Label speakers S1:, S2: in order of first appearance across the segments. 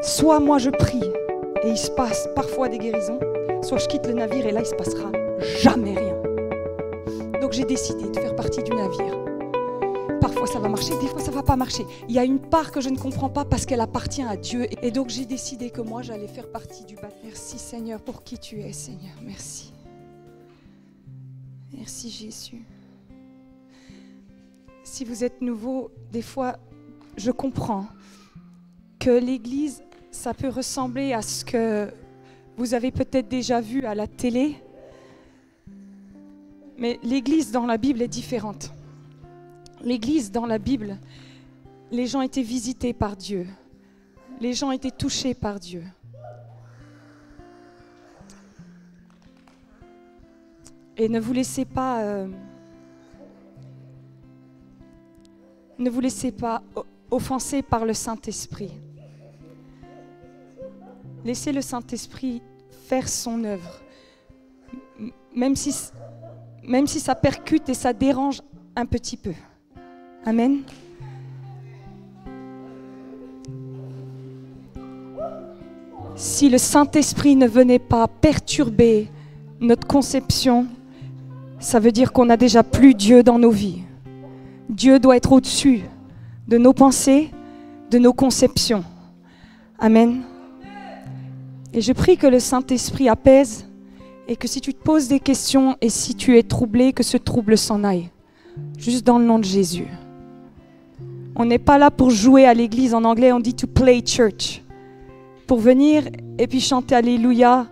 S1: Soit moi je prie et il se passe parfois des guérisons, soit je quitte le navire et là il se passera jamais rien. Donc j'ai décidé de faire partie du navire. Parfois ça va marcher, des fois ça va pas marcher. Il y a une part que je ne comprends pas parce qu'elle appartient à Dieu. Et donc j'ai décidé que moi j'allais faire partie du bateau. Merci Seigneur pour qui tu es, Seigneur. Merci. Merci Jésus. Si vous êtes nouveau, des fois je comprends que l'Église, ça peut ressembler à ce que vous avez peut-être déjà vu à la télé. Mais l'Église dans la Bible est différente. L'Église dans la Bible, les gens étaient visités par Dieu. Les gens étaient touchés par Dieu. Et ne vous laissez pas offenser par le Saint-Esprit. Laissez le Saint-Esprit faire son œuvre. Même si ça percute et ça dérange un petit peu. Amen. Si le Saint-Esprit ne venait pas perturber notre conception, ça veut dire qu'on n'a déjà plus Dieu dans nos vies. Dieu doit être au-dessus de nos pensées, de nos conceptions. Amen. Et je prie que le Saint-Esprit apaise et que si tu te poses des questions et si tu es troublé, que ce trouble s'en aille. Juste dans le nom de Jésus. On n'est pas là pour jouer à l'église. En anglais, on dit to play church. Pour venir et puis chanter Alléluia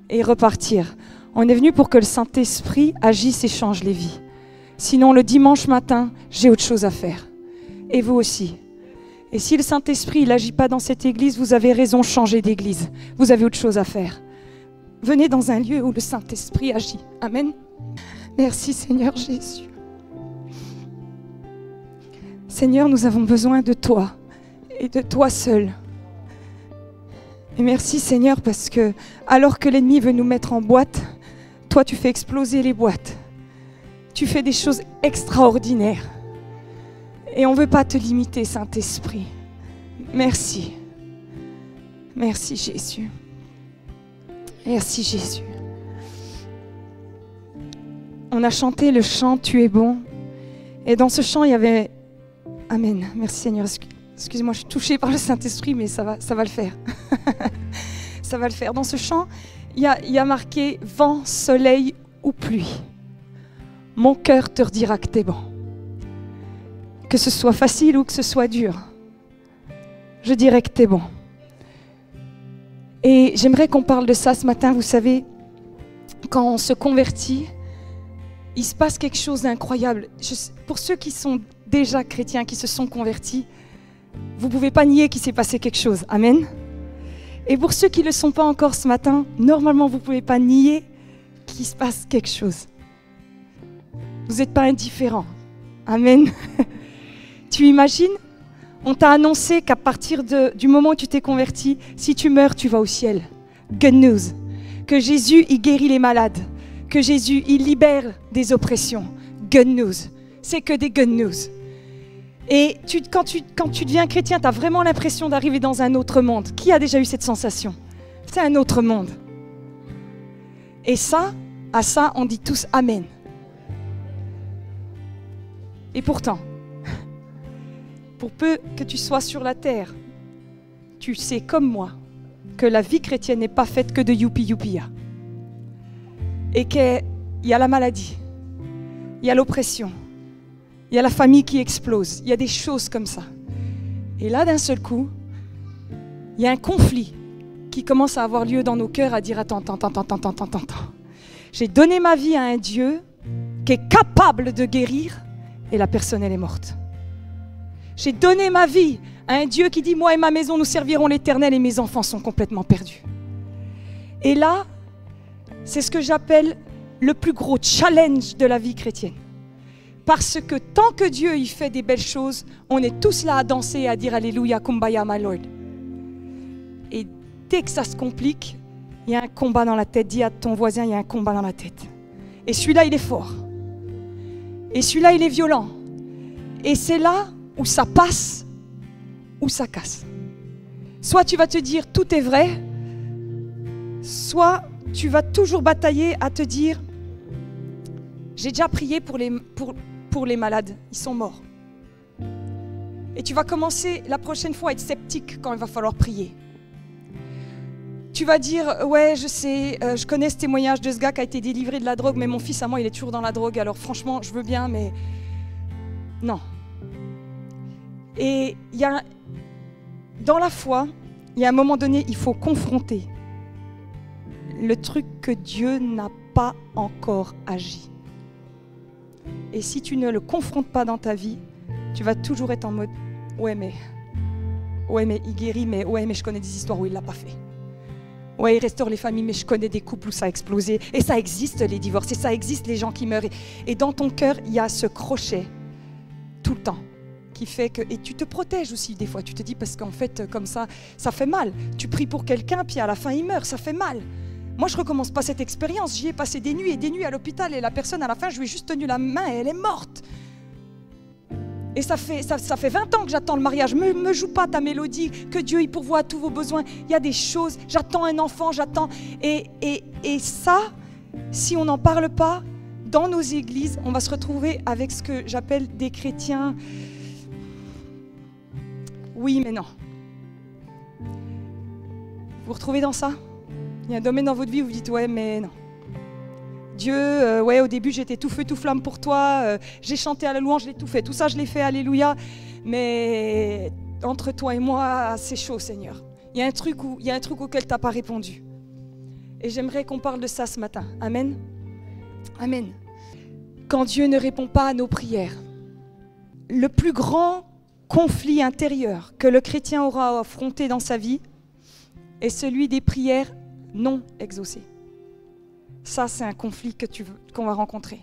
S1: et repartir. On est venu pour que le Saint-Esprit agisse et change les vies. Sinon, le dimanche matin, j'ai autre chose à faire. Et vous aussi. Et si le Saint-Esprit n'agit pas dans cette église, vous avez raison, changez d'église. Vous avez autre chose à faire. Venez dans un lieu où le Saint-Esprit agit. Amen. Merci Seigneur Jésus. Seigneur, nous avons besoin de toi et de toi seul. Et merci Seigneur parce que alors que l'ennemi veut nous mettre en boîte, toi tu fais exploser les boîtes. Tu fais des choses extraordinaires. Et on ne veut pas te limiter, Saint-Esprit. Merci. Merci Jésus. Merci Jésus. On a chanté le chant « Tu es bon ». Et dans ce chant, il y avait... Amen. Merci Seigneur. Excusez-moi, je suis touchée par le Saint-Esprit, mais ça va le faire. Ça va le faire. Dans ce chant, il y a marqué « Vent, soleil ou pluie ». Mon cœur te redira que t'es bon. Que ce soit facile ou que ce soit dur, je dirais que t'es bon. Et j'aimerais qu'on parle de ça ce matin. Vous savez, quand on se convertit, il se passe quelque chose d'incroyable. Pour ceux qui sont déjà chrétiens, qui se sont convertis, vous ne pouvez pas nier qu'il s'est passé quelque chose. Amen. Et pour ceux qui ne le sont pas encore ce matin, normalement, vous ne pouvez pas nier qu'il se passe quelque chose. Vous n'êtes pas indifférents. Amen. Tu imagines? On t'a annoncé qu'à partir du moment où tu t'es converti, si tu meurs, tu vas au ciel. Good news. Que Jésus, il guérit les malades. Que Jésus, il libère des oppressions. Good news. C'est que des good news. Et quand tu deviens chrétien, tu as vraiment l'impression d'arriver dans un autre monde. Qui a déjà eu cette sensation? C'est un autre monde. Et ça, à ça, on dit tous Amen. Et pourtant, pour peu que tu sois sur la terre, tu sais comme moi que la vie chrétienne n'est pas faite que de youpi-youpia. Et qu'il y a la maladie, il y a l'oppression, il y a la famille qui explose, il y a des choses comme ça. Et là, d'un seul coup, il y a un conflit qui commence à avoir lieu dans nos cœurs à dire attends. J'ai donné ma vie à un Dieu qui est capable de guérir et la personne, elle est morte. J'ai donné ma vie à un Dieu qui dit moi et ma maison, nous servirons l'Éternel et mes enfants sont complètement perdus. Et là, c'est ce que j'appelle le plus gros challenge de la vie chrétienne. Parce que tant que Dieu il fait des belles choses, on est tous là à danser et à dire Alléluia, Kumbaya, my Lord. Et dès que ça se complique, il y a un combat dans la tête. Dis à ton voisin, il y a un combat dans la tête. Et celui-là, il est fort. Et celui-là, il est violent. Et c'est là où ça passe, où ça casse. Soit tu vas te dire tout est vrai, soit tu vas toujours batailler à te dire j'ai déjà prié pour les malades, ils sont morts. Et tu vas commencer la prochaine fois à être sceptique quand il va falloir prier. Tu vas dire ouais je sais, je connais ce témoignage de ce gars qui a été délivré de la drogue, mais mon fils à moi il est toujours dans la drogue, alors franchement je veux bien, mais non. Et dans la foi, il y a un moment donné, il faut confronter le truc que Dieu n'a pas encore agi. Et si tu ne le confrontes pas dans ta vie, tu vas toujours être en mode ouais mais il guérit, mais je connais des histoires où il ne l'a pas fait. Ouais, il restaure les familles, mais je connais des couples où ça a explosé. Et ça existe les divorces, et ça existe les gens qui meurent. Et dans ton cœur, il y a ce crochet tout le temps qui fait que... Et tu te protèges aussi des fois, tu te dis parce qu'en fait, comme ça fait mal. Tu pries pour quelqu'un, puis à la fin, il meurt, ça fait mal. Moi, je ne recommence pas cette expérience. J'y ai passé des nuits et des nuits à l'hôpital, et la personne, à la fin, je lui ai juste tenu la main et elle est morte. Et ça fait 20 ans que j'attends le mariage. Me joue pas ta mélodie, que Dieu il pourvoit à tous vos besoins. Il y a des choses, j'attends un enfant, j'attends. Et ça, si on n'en parle pas, dans nos églises, on va se retrouver avec ce que j'appelle des chrétiens. Oui, mais non. Vous vous retrouvez dans ça? Il y a un domaine dans votre vie où vous dites ouais, mais non. Dieu, ouais, au début j'étais tout feu, tout flamme pour toi, j'ai chanté à la louange, j'ai tout fait, tout ça je l'ai fait, alléluia, mais entre toi et moi, c'est chaud Seigneur. Il y a un truc auquel tu n'as pas répondu. Et j'aimerais qu'on parle de ça ce matin. Amen. Amen. Quand Dieu ne répond pas à nos prières, le plus grand conflit intérieur que le chrétien aura à affronter dans sa vie est celui des prières non exaucées. Ça, c'est un conflit qu'on va rencontrer.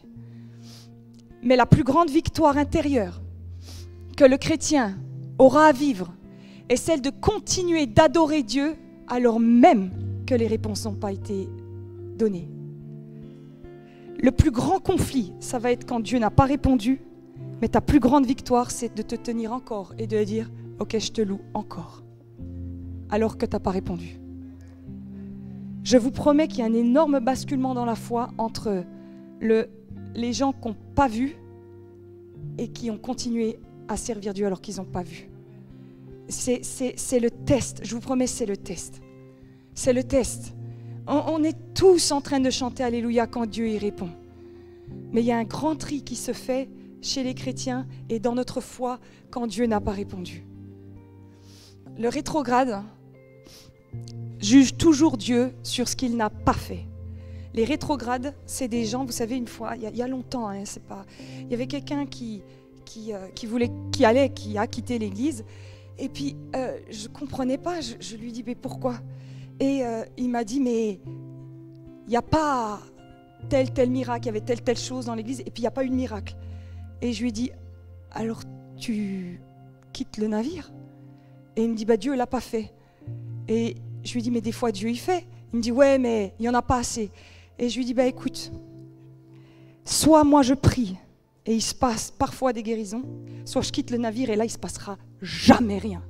S1: Mais la plus grande victoire intérieure que le chrétien aura à vivre est celle de continuer d'adorer Dieu alors même que les réponses n'ont pas été données. Le plus grand conflit, ça va être quand Dieu n'a pas répondu, mais ta plus grande victoire, c'est de te tenir encore et de dire « Ok, je te loue encore » alors que tu n'as pas répondu. Je vous promets qu'il y a un énorme basculement dans la foi entre les gens qui n'ont pas vu et qui ont continué à servir Dieu alors qu'ils n'ont pas vu. C'est le test, je vous promets, c'est le test. C'est le test. On est tous en train de chanter Alléluia quand Dieu y répond. Mais il y a un grand tri qui se fait chez les chrétiens et dans notre foi quand Dieu n'a pas répondu. Le rétrograde juge toujours Dieu sur ce qu'il n'a pas fait. Les rétrogrades, c'est des gens, vous savez, une fois, il y a longtemps, hein, il y avait quelqu'un qui a quitté l'église, et puis je ne comprenais pas, je lui dis, mais pourquoi? Et il m'a dit, mais il n'y a pas tel miracle, il y avait telle chose dans l'église, et puis il n'y a pas eu de miracle. Et je lui ai dit, alors tu quittes le navire? Et il me dit, Dieu ne l'a pas fait. Et je lui dis, mais des fois Dieu il fait. Il me dit, ouais, mais il n'y en a pas assez. Et je lui dis, écoute, soit moi je prie et il se passe parfois des guérisons, soit je quitte le navire et là il ne se passera jamais rien.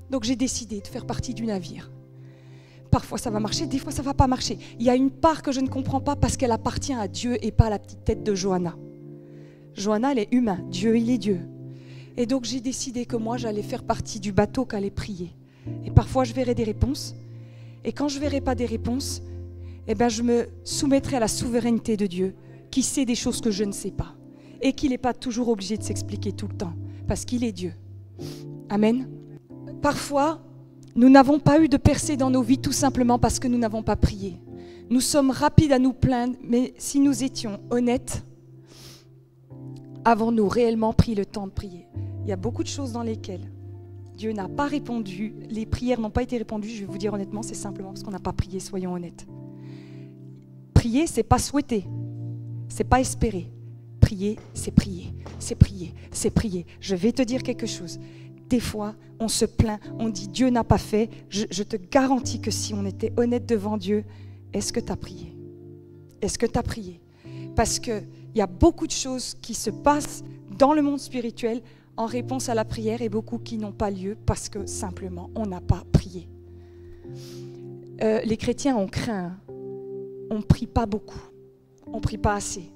S1: Donc j'ai décidé de faire partie du navire. Parfois ça va marcher, des fois ça ne va pas marcher. Il y a une part que je ne comprends pas parce qu'elle appartient à Dieu et pas à la petite tête de Johanna. Johanna, elle est humaine, Dieu il est Dieu. Et donc j'ai décidé que moi j'allais faire partie du bateau qui allait prier. Et parfois, je verrai des réponses. Et quand je ne verrai pas des réponses, je me soumettrai à la souveraineté de Dieu, qui sait des choses que je ne sais pas. Et qu'il n'est pas toujours obligé de s'expliquer tout le temps, parce qu'il est Dieu. Amen. Parfois, nous n'avons pas eu de percée dans nos vies tout simplement parce que nous n'avons pas prié. Nous sommes rapides à nous plaindre, mais si nous étions honnêtes, avons-nous réellement pris le temps de prier? Il y a beaucoup de choses dans lesquelles Dieu n'a pas répondu, les prières n'ont pas été répondues, je vais vous dire honnêtement, c'est simplement parce qu'on n'a pas prié, soyons honnêtes. Prier, c'est pas souhaiter, c'est pas espérer. Prier, c'est prier, c'est prier, c'est prier. Je vais te dire quelque chose. Des fois, on se plaint, on dit Dieu n'a pas fait. Je te garantis que si on était honnête devant Dieu, est-ce que tu as prié? Est-ce que tu as prié? Parce qu'il y a beaucoup de choses qui se passent dans le monde spirituel en réponse à la prière et beaucoup qui n'ont pas lieu parce que simplement on n'a pas prié. Les chrétiens ont craint, on ne prie pas beaucoup, on ne prie pas assez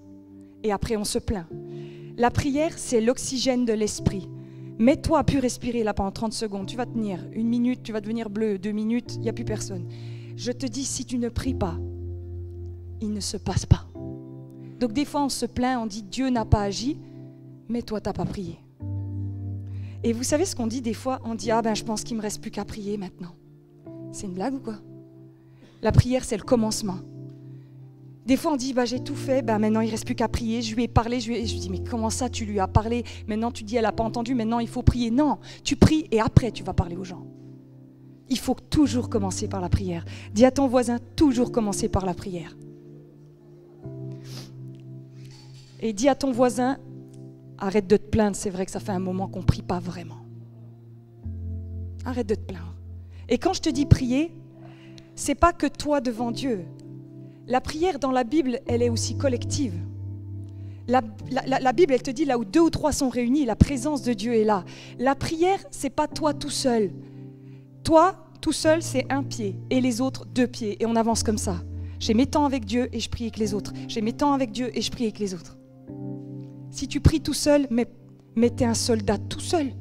S1: et après on se plaint. La prière, c'est l'oxygène de l'esprit. Mets-toi à pu respirer là pendant 30 secondes, tu vas tenir 1 minute, tu vas devenir bleu, 2 minutes, il n'y a plus personne. Je te dis, si tu ne pries pas, il ne se passe pas. Donc des fois on se plaint, on dit Dieu n'a pas agi, mais toi tu n'as pas prié. Et vous savez ce qu'on dit des fois? On dit je pense qu'il ne me reste plus qu'à prier maintenant. C'est une blague ou quoi? La prière c'est le commencement. Des fois on dit j'ai tout fait, maintenant il ne reste plus qu'à prier, je lui ai parlé, je dis mais comment ça tu lui as parlé? Maintenant tu dis elle n'a pas entendu, maintenant il faut prier. Non, tu pries et après tu vas parler aux gens. Il faut toujours commencer par la prière. Dis à ton voisin, toujours commencer par la prière. Et dis à ton voisin, arrête de te plaindre, c'est vrai que ça fait un moment qu'on ne prie pas vraiment. Arrête de te plaindre. Et quand je te dis prier, c'est pas que toi devant Dieu. La prière dans la Bible, elle est aussi collective. La Bible, elle te dit là où 2 ou 3 sont réunis, la présence de Dieu est là. La prière, c'est pas toi tout seul. Toi, tout seul, c'est 1 pied et les autres 2 pieds. Et on avance comme ça. J'ai mes temps avec Dieu et je prie avec les autres. J'ai mes temps avec Dieu et je prie avec les autres. Si tu pries tout seul, mais t'es un soldat tout seul.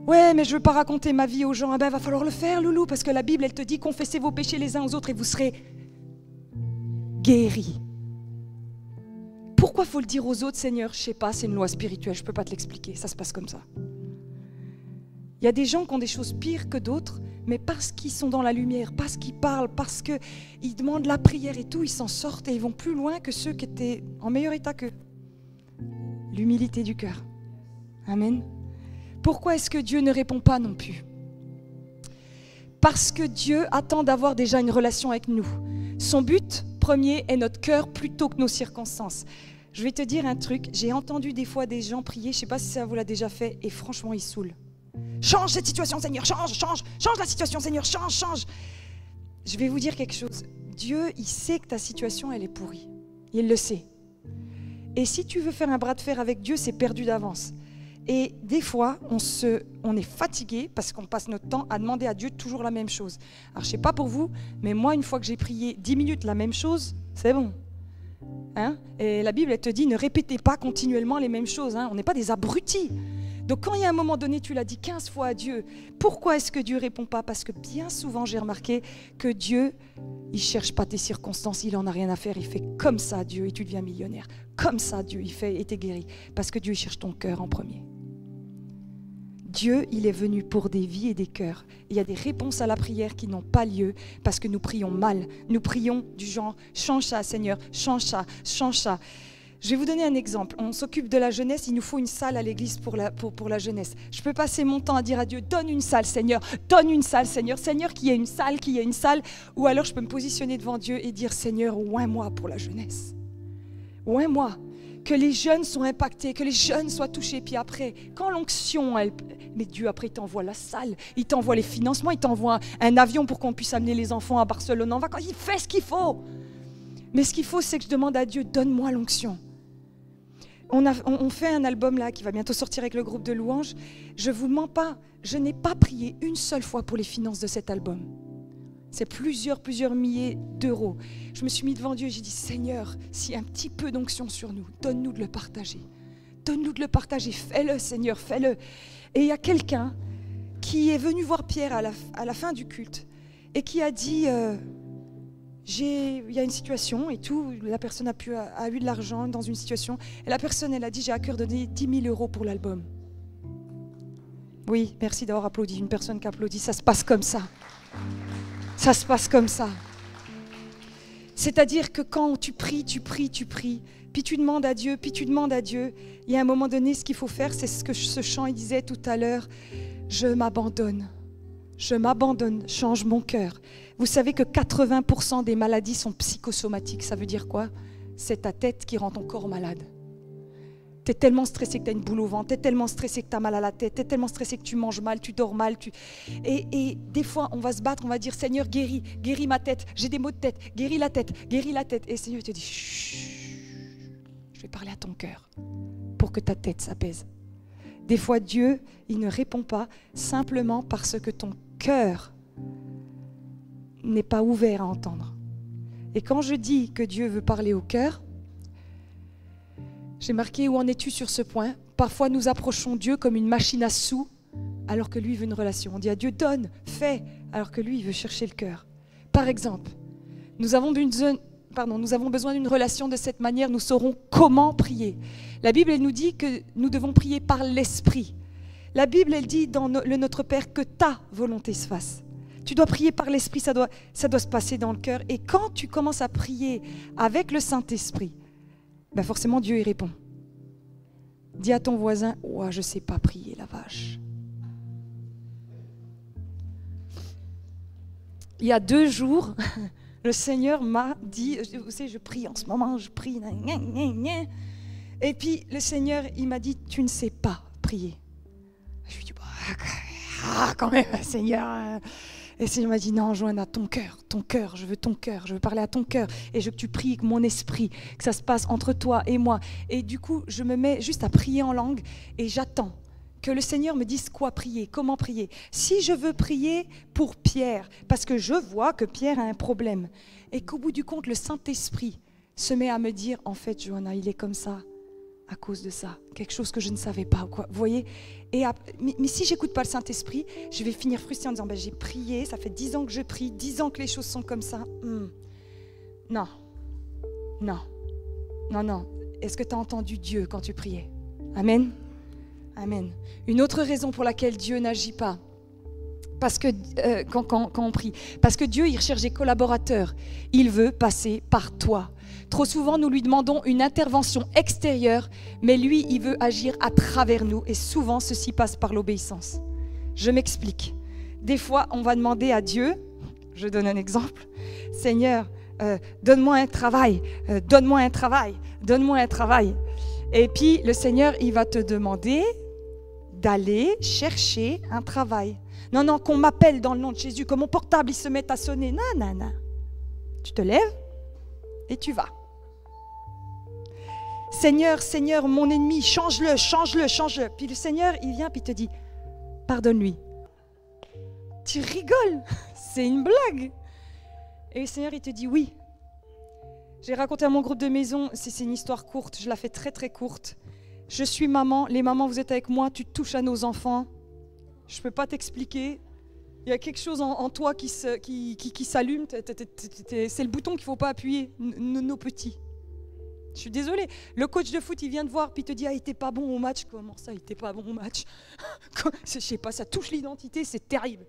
S1: Ouais, mais je ne veux pas raconter ma vie aux gens. Va falloir le faire, loulou, parce que la Bible, elle te dit confessez vos péchés les uns aux autres et vous serez guéris. Pourquoi faut le dire aux autres, Seigneur? Je ne sais pas, c'est une loi spirituelle, je ne peux pas te l'expliquer, ça se passe comme ça. Il y a des gens qui ont des choses pires que d'autres, mais parce qu'ils sont dans la lumière, parce qu'ils parlent, parce qu'ils demandent la prière et tout, ils s'en sortent et ils vont plus loin que ceux qui étaient en meilleur état qu'eux. L'humilité du cœur. Amen. Pourquoi est-ce que Dieu ne répond pas non plus? Parce que Dieu attend d'avoir déjà une relation avec nous. Son but premier est notre cœur plutôt que nos circonstances. Je vais te dire un truc, j'ai entendu des fois des gens prier, je ne sais pas si ça vous l'a déjà fait, et franchement ils saoulent. Change cette situation, Seigneur, change la situation, Seigneur, change. Je vais vous dire quelque chose. Dieu, il sait que ta situation, elle est pourrie. Il le sait. Et si tu veux faire un bras de fer avec Dieu, c'est perdu d'avance. Et des fois, on est fatigué parce qu'on passe notre temps à demander à Dieu toujours la même chose. Alors, je ne sais pas pour vous, mais moi, une fois que j'ai prié 10 minutes la même chose, c'est bon. Et la Bible, elle te dit, ne répétez pas continuellement les mêmes choses. On n'est pas des abrutis. Donc quand il y a un moment donné, tu l'as dit 15 fois à Dieu, pourquoi est-ce que Dieu ne répond pas? Parce que bien souvent, j'ai remarqué que Dieu, il ne cherche pas tes circonstances, il n'en a rien à faire, il fait comme ça Dieu et tu deviens millionnaire. Comme ça Dieu, il fait et tu es guéri. Parce que Dieu, il cherche ton cœur en premier. Dieu, il est venu pour des vies et des cœurs. Il y a des réponses à la prière qui n'ont pas lieu parce que nous prions mal. Nous prions du genre, change ça Seigneur, change ça. Je vais vous donner un exemple. On s'occupe de la jeunesse, il nous faut une salle à l'église pour la jeunesse. Je peux passer mon temps à dire à Dieu, donne une salle Seigneur, Seigneur qu'il y ait une salle. Ou alors je peux me positionner devant Dieu et dire, Seigneur, oins-moi pour la jeunesse. Oins-moi, que les jeunes soient impactés, que les jeunes soient touchés. Puis après, quand l'onction, mais Dieu après il t'envoie la salle, il t'envoie les financements, il t'envoie un avion pour qu'on puisse amener les enfants à Barcelone en vacances. Il fait ce qu'il faut. Mais ce qu'il faut, c'est que je demande à Dieu, donne-moi l'onction. On fait un album là qui va bientôt sortir avec le groupe de louanges. Je ne vous mens pas, je n'ai pas prié une seule fois pour les finances de cet album. C'est plusieurs milliers d'euros. Je me suis mis devant Dieu et j'ai dit, Seigneur, s'il y a un petit peu d'onction sur nous, donne-nous de le partager. Donne-nous de le partager, fais-le Seigneur, fais-le. Et il y a quelqu'un qui est venu voir Pierre à la fin du culte et qui a dit... il y a une situation et tout, la personne a eu de l'argent dans une situation et la personne elle a dit j'ai à cœur de donner 10 000 euros pour l'album. Oui, merci d'avoir applaudi, une personne qui applaudit, ça se passe comme ça. Ça se passe comme ça. C'est-à-dire que quand tu pries, puis tu demandes à Dieu, il y a un moment donné ce qu'il faut faire, c'est ce que ce chant il disait tout à l'heure, je m'abandonne, change mon cœur. Vous savez que 80% des maladies sont psychosomatiques. Ça veut dire quoi? C'est ta tête qui rend ton corps malade. Tu es tellement stressé que tu as une boule au ventre, tu es tellement stressé que tu as mal à la tête, tu es tellement stressé que tu manges mal, tu dors mal. Et des fois, on va se battre, on va dire, Seigneur, guéris ma tête, j'ai des maux de tête, guéris la tête. Et le Seigneur te dit, chut, je vais parler à ton cœur pour que ta tête s'apaise. Des fois, Dieu, il ne répond pas simplement parce que ton cœur n'est pas ouvert à entendre. Et quand je dis que Dieu veut parler au cœur, j'ai marqué où en es-tu sur ce point? Parfois, nous approchons Dieu comme une machine à sous, alors que lui veut une relation. On dit à Dieu, donne, fais, alors que lui, il veut chercher le cœur. Par exemple, nous avons besoin d'une relation de cette manière, nous saurons comment prier. La Bible, elle nous dit que nous devons prier par l'Esprit. La Bible, elle dit dans le Notre Père que ta volonté se fasse. Tu dois prier par l'Esprit, ça doit se passer dans le cœur. Et quand tu commences à prier avec le Saint-Esprit, ben forcément Dieu y répond. Dis à ton voisin, oh, je ne sais pas prier la vache. Il y a 2 jours, le Seigneur m'a dit, vous savez, je prie en ce moment, je prie. Et puis le Seigneur, il m'a dit, tu ne sais pas prier. Je lui ai dit, quand même, Seigneur. Et le Seigneur m'a dit, non, Johanna, ton cœur, je veux parler à ton cœur. Et je veux que tu pries avec mon esprit, que ça se passe entre toi et moi. Et du coup, je me mets juste à prier en langue et j'attends que le Seigneur me dise quoi prier, comment prier. Si je veux prier pour Pierre, parce que je vois que Pierre a un problème, et qu'au bout du compte, le Saint-Esprit se met à me dire, en fait, Johanna, il est comme ça à cause de ça, quelque chose que je ne savais pas, quoi. Vous voyez? Mais si j'écoute pas le Saint-Esprit, je vais finir frustrée en disant, j'ai prié, ça fait 10 ans que je prie, 10 ans que les choses sont comme ça. Non. Est-ce que tu as entendu Dieu quand tu priais? Amen. Amen. Une autre raison pour laquelle Dieu n'agit pas, parce que quand on prie, parce que Dieu, il recherche des collaborateurs. Il veut passer par toi. Trop souvent, nous lui demandons une intervention extérieure, mais lui, il veut agir à travers nous. Et souvent, ceci passe par l'obéissance. Je m'explique. Des fois, on va demander à Dieu, je donne un exemple, Seigneur, donne-moi un travail, donne-moi un travail, donne-moi un travail. Et puis, le Seigneur, il va te demander d'aller chercher un travail. Non, qu'on m'appelle dans le nom de Jésus, que mon portable, il se mette à sonner. Non. Tu te lèves et tu vas. Seigneur, mon ennemi, change-le. Puis le Seigneur, il vient puis il te dit, pardonne-lui. Tu rigoles, c'est une blague. Et le Seigneur, il te dit oui. J'ai raconté à mon groupe de maison, c'est une histoire courte, je la fais très très courte. Je suis maman, les mamans, vous êtes avec moi, tu touches à nos enfants. Je ne peux pas t'expliquer. Il y a quelque chose en toi qui s'allume. C'est le bouton qu'il ne faut pas appuyer, nos petits. Je suis désolée. Le coach de foot, il vient te voir, puis il te dit, il n'était pas bon au match. Comment ça, il n'était pas bon au match? Je ne sais pas, ça touche l'identité, c'est terrible.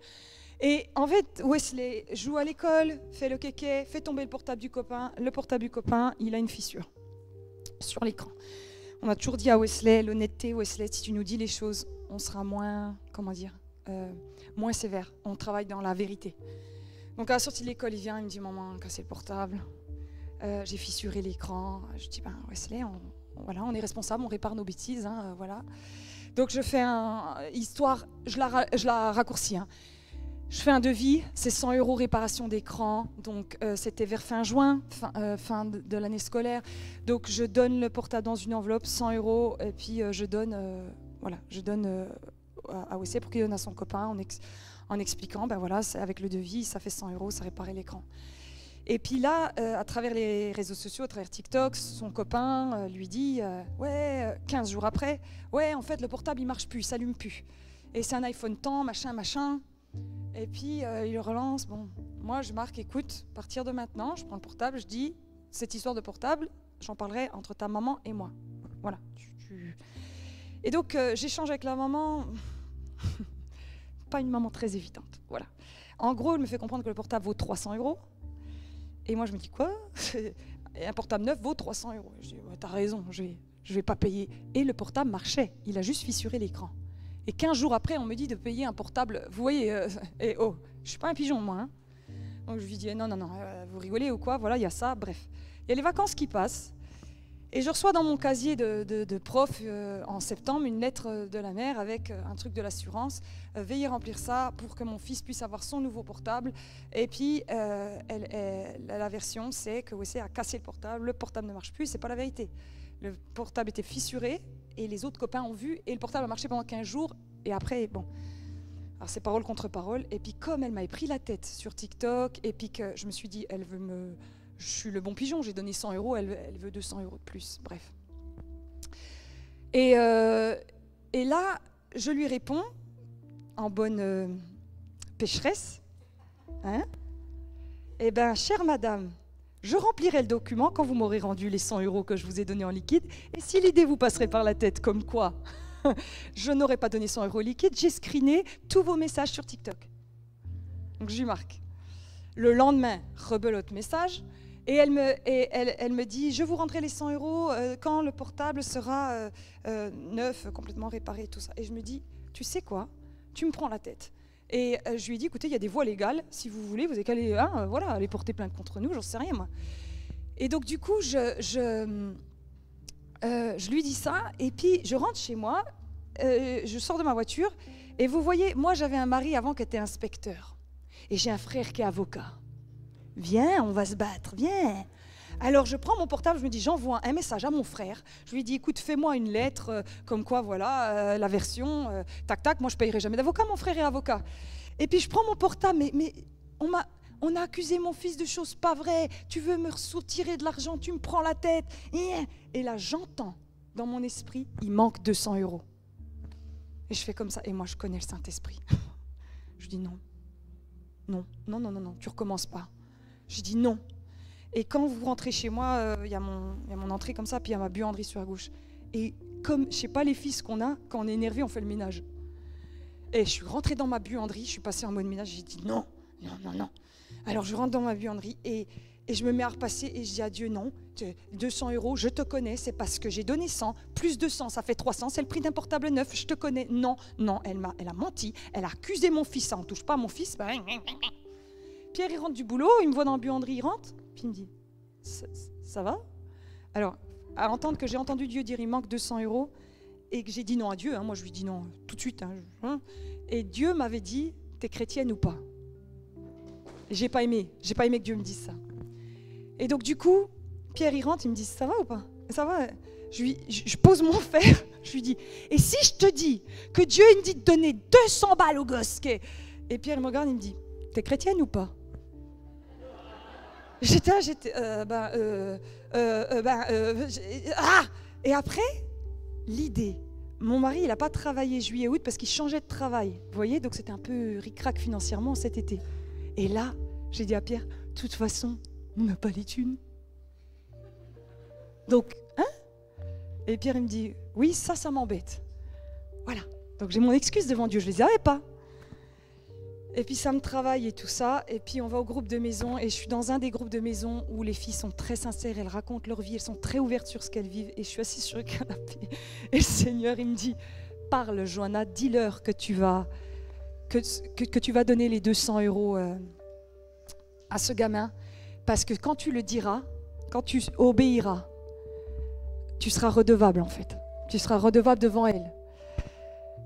S1: Et en fait, Wesley joue à l'école, fait le kéké, fait tomber le portable du copain. Le portable du copain, il a une fissure sur l'écran. On a toujours dit à Wesley, l'honnêteté, Wesley, si tu nous dis les choses, on sera moins, moins sévère. On travaille dans la vérité. Donc à la sortie de l'école, il vient, il me dit, maman, cassé le portable. J'ai fissuré l'écran. Je dis, Wesley, on est responsable, on répare nos bêtises. Voilà. Donc je fais histoire, je la raccourcis. Je fais un devis, c'est 100 € réparation d'écran, donc c'était vers fin juin, fin de l'année scolaire. Donc je donne le portable dans une enveloppe, 100 €, et puis je donne à Wesley pour qu'il donne à son copain en expliquant, c'est avec le devis, ça fait 100 €, ça réparait l'écran. Et puis là, à travers les réseaux sociaux, à travers TikTok, son copain lui dit, 15 jours après, en fait le portable il marche plus, il s'allume plus. Et c'est un iPhone tant, machin. Et puis, il le relance. Bon, moi, je marque, écoute, à partir de maintenant, je prends le portable, je dis, cette histoire de portable, j'en parlerai entre ta maman et moi. Voilà. Et donc, j'échange avec la maman. Pas une maman très évidente. Voilà. En gros, elle me fait comprendre que le portable vaut 300 €. Et moi, je me dis, quoi? Et un portable neuf vaut 300 €. Je dis, t'as raison, je vais pas payer. Et le portable marchait. Il a juste fissuré l'écran. Et 15 jours après, on me dit de payer un portable. Vous voyez, je ne suis pas un pigeon, moi. Donc je lui dis, non, vous rigolez ou quoi? Voilà, il y a ça, bref. Il y a les vacances qui passent. Et je reçois dans mon casier de prof en septembre une lettre de la mère avec un truc de l'assurance. Veuillez remplir ça pour que mon fils puisse avoir son nouveau portable. Et puis, la version, c'est que Wesley a cassé le portable ne marche plus, c'est pas la vérité. Le portable était fissuré et les autres copains ont vu, et le portable a marché pendant 15 jours, et après, bon, alors c'est parole contre parole, et puis comme elle m'avait pris la tête sur TikTok, et puis que je me suis dit, je suis le bon pigeon, j'ai donné 100 €, elle veut 200 € de plus, bref. Et là, je lui réponds, en bonne pécheresse, hein, eh bien, chère madame, je remplirai le document quand vous m'aurez rendu les 100 € que je vous ai donnés en liquide. Et si l'idée vous passerait par la tête comme quoi je n'aurais pas donné 100 € liquide, j'ai screené tous vos messages sur TikTok. Donc je lui marque. Le lendemain, rebelote message. Et elle me dit, je vous rendrai les 100 € quand le portable sera neuf, complètement réparé, tout ça. Et je me dis, tu sais quoi, tu me prends la tête. Et je lui ai dit, écoutez, il y a des voies légales, si vous voulez, vous avez qu'à aller porter plainte contre nous, j'en sais rien moi. Et donc du coup, je lui dis ça, et puis je rentre chez moi, je sors de ma voiture, et vous voyez, moi j'avais un mari avant qui était inspecteur, et j'ai un frère qui est avocat. Viens, on va se battre, viens. Alors je prends mon portable, je me dis, j'envoie un message à mon frère. Je lui dis, écoute, fais-moi une lettre, comme quoi, voilà, la version, tac, tac, moi je ne payerai jamais d'avocat, mon frère est avocat. Et puis je prends mon portable, mais on a accusé mon fils de choses pas vraies, tu veux me soutirer de l'argent, tu me prends la tête. Et là j'entends dans mon esprit, il manque 200 €. Et je fais comme ça, et moi je connais le Saint-Esprit. Je dis non, tu recommences pas. Je dis non. Et quand vous rentrez chez moi, il y a mon entrée comme ça, puis il y a ma buanderie sur la gauche. Et comme, je ne sais pas les fils qu'on a, quand on est énervé, on fait le ménage. Et je suis rentrée dans ma buanderie, je suis passée en mode ménage, j'ai dit non. Alors je rentre dans ma buanderie et je me mets à repasser et je dis à Dieu, non, 200 €, je te connais, c'est parce que j'ai donné 100, plus 200, ça fait 300, c'est le prix d'un portable neuf, je te connais. Non, elle a menti, elle a accusé mon fils, ça, on ne touche pas à mon fils. Pierre, il rentre du boulot, il me voit dans la buanderie, il rentre, puis il me dit, ça va? Alors, à entendre que j'ai entendu Dieu dire, il manque 200 € et que j'ai dit non à Dieu, moi je lui dis non tout de suite, et Dieu m'avait dit, t'es chrétienne ou pas? Et j'ai pas aimé que Dieu me dise ça. Et donc du coup, Pierre il rentre, il me dit, ça va ou pas? Ça va? Je pose mon fer, je lui dis, et si je te dis que Dieu il me dit de donner 200 balles au gosse? Et Pierre il me regarde, il me dit, t'es chrétienne ou pas? Et après, l'idée. Mon mari, il n'a pas travaillé juillet-août parce qu'il changeait de travail. Vous voyez, donc c'était un peu ric-rac financièrement cet été. Et là, j'ai dit à Pierre, de toute façon, on n'a pas les thunes. Donc, Et Pierre, il me dit, oui, ça m'embête. Voilà. Donc j'ai mon excuse devant Dieu, je ne les avais pas. Et puis ça me travaille et tout ça, et puis on va au groupe de maison, et je suis dans un des groupes de maison où les filles sont très sincères, elles racontent leur vie, elles sont très ouvertes sur ce qu'elles vivent, et je suis assise sur le canapé, et le Seigneur, il me dit, parle Johanna, dis-leur que tu vas donner les 200 € à ce gamin, parce que quand tu le diras, quand tu obéiras, tu seras redevable en fait, tu seras redevable devant elle.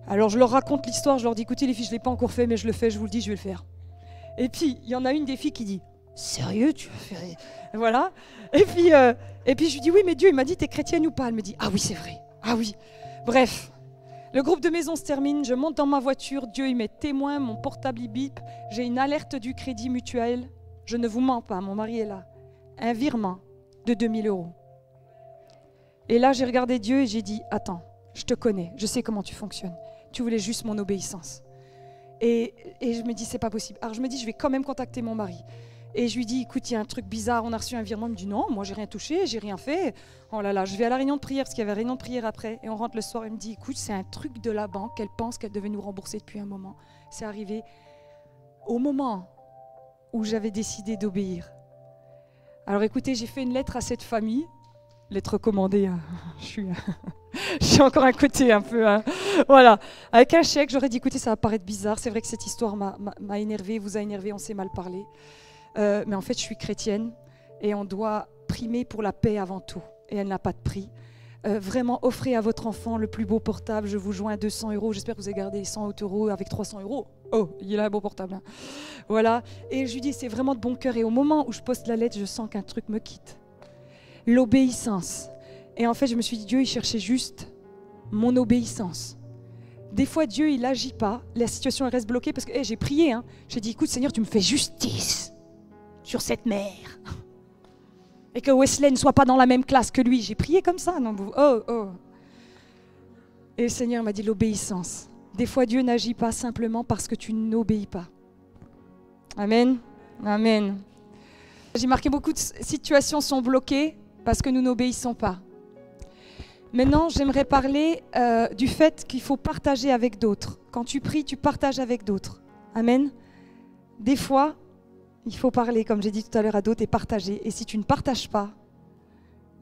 S1: Alors je leur raconte l'histoire, je leur dis, écoutez les filles, je ne l'ai pas encore fait, mais je le fais, je vous le dis, je vais le faire. Et puis, il y en a une des filles qui dit, sérieux, tu vas faire... Voilà. Et puis je lui dis, oui, mais Dieu, il m'a dit, t'es chrétienne ou pas? Elle me dit, ah oui, c'est vrai, ah oui. Bref, le groupe de maison se termine, je monte dans ma voiture, Dieu, il m'est témoin, mon portable, il bip, j'ai une alerte du Crédit Mutuel, je ne vous mens pas, mon mari est là, un virement de 2000 €. Et là, j'ai regardé Dieu et j'ai dit, attends, je te connais, je sais comment tu fonctionnes. Tu voulais juste mon obéissance. Et je me dis, c'est pas possible. Alors je me dis, je vais quand même contacter mon mari. Et je lui dis, écoute, il y a un truc bizarre, on a reçu un virement. Il me dit, non, moi j'ai rien touché, j'ai rien fait. Oh là là, je vais à la réunion de prière, parce qu'il y avait réunion de prière après. Et on rentre le soir, il me dit, écoute, c'est un truc de la banque, elle pense qu'elle devait nous rembourser depuis un moment. C'est arrivé au moment où j'avais décidé d'obéir. Alors écoutez, j'ai fait une lettre à cette famille. Lettre commandée, hein. J'ai encore un côté un peu, hein. Voilà, avec un chèque, j'aurais dit, écoutez, ça va paraître bizarre, c'est vrai que cette histoire m'a énervé, vous a énervé, on s'est mal parlé, mais en fait, je suis chrétienne et on doit primer pour la paix avant tout, et elle n'a pas de prix. Vraiment, offrez à votre enfant le plus beau portable, je vous joins 200 €, j'espère que vous avez gardé les 100 € avec 300 €. Oh, il a un beau portable, hein. Voilà, et je lui dis, c'est vraiment de bon cœur, et au moment où je poste la lettre, je sens qu'un truc me quitte. L'obéissance. Et en fait, je me suis dit, Dieu, il cherchait juste mon obéissance. Des fois, Dieu, il n'agit pas. La situation elle reste bloquée parce que j'ai prié. J'ai dit, écoute, Seigneur, tu me fais justice sur cette mère. Et que Wesley ne soit pas dans la même classe que lui. J'ai prié comme ça. Non, Et le Seigneur m'a dit l'obéissance. Des fois, Dieu n'agit pas simplement parce que tu n'obéis pas. Amen. Amen. J'ai marqué beaucoup de situations sont bloquées parce que nous n'obéissons pas. Maintenant, j'aimerais parler du fait qu'il faut partager avec d'autres. Quand tu pries, tu partages avec d'autres. Amen. Des fois, il faut parler, comme j'ai dit tout à l'heure, à d'autres et partager. Et si tu ne partages pas,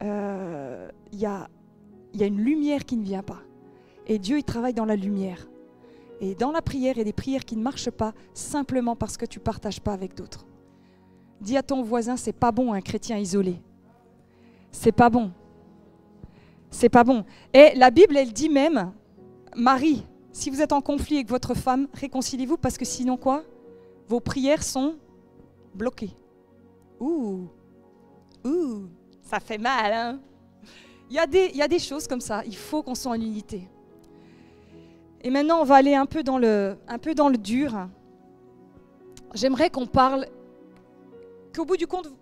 S1: y a une lumière qui ne vient pas. Et Dieu, il travaille dans la lumière. Et dans la prière, il y a des prières qui ne marchent pas simplement parce que tu ne partages pas avec d'autres. Dis à ton voisin, c'est pas bon un chrétien isolé. C'est pas bon. C'est pas bon. Et la Bible, elle dit même, Marie, si vous êtes en conflit avec votre femme, réconciliez-vous parce que sinon quoi ? Vos prières sont bloquées. Ouh, ça fait mal, hein ? Il y a des choses comme ça, il faut qu'on soit en unité. Et maintenant, on va aller un peu dans le dur. J'aimerais qu'on parle, qu'au bout du compte,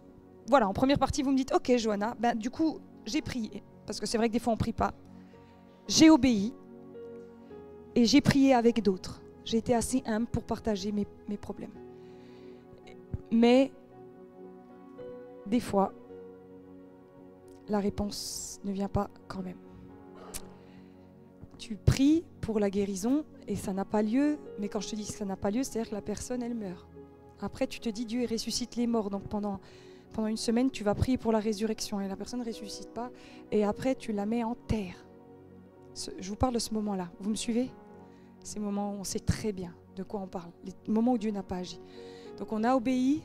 S1: voilà, en première partie, vous me dites, ok, Johanna, du coup, j'ai prié. Parce que c'est vrai que des fois, on ne prie pas. J'ai obéi et j'ai prié avec d'autres. J'ai été assez humble pour partager mes problèmes. Mais des fois, la réponse ne vient pas quand même. Tu pries pour la guérison et ça n'a pas lieu. Mais quand je te dis que ça n'a pas lieu, c'est-à-dire que la personne, elle meurt. Après, tu te dis, Dieu ressuscite les morts. Donc pendant une semaine, tu vas prier pour la résurrection et la personne ne ressuscite pas. Et après, tu la mets en terre. Je vous parle de ce moment-là. Vous me suivez ? Ces moments où on sait très bien de quoi on parle. Les moments où Dieu n'a pas agi. Donc on a obéi.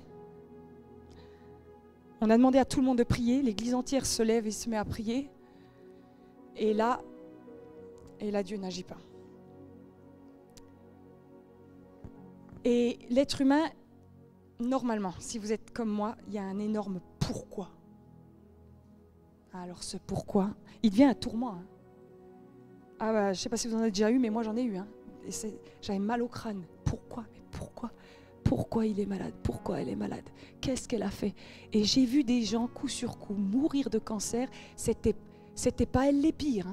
S1: On a demandé à tout le monde de prier. L'église entière se lève et se met à prier. Et là, Dieu n'agit pas. Et l'être humain, normalement, si vous êtes comme moi, il y a un énorme pourquoi. Alors ce pourquoi, il devient un tourment. Je ne sais pas si vous en avez déjà eu, mais moi j'en ai eu. J'avais mal au crâne. Pourquoi ? Mais pourquoi ? Pourquoi il est malade ? Pourquoi elle est malade ? Qu'est-ce qu'elle a fait ? Et j'ai vu des gens, coup sur coup, mourir de cancer. C'était pas elle les pires.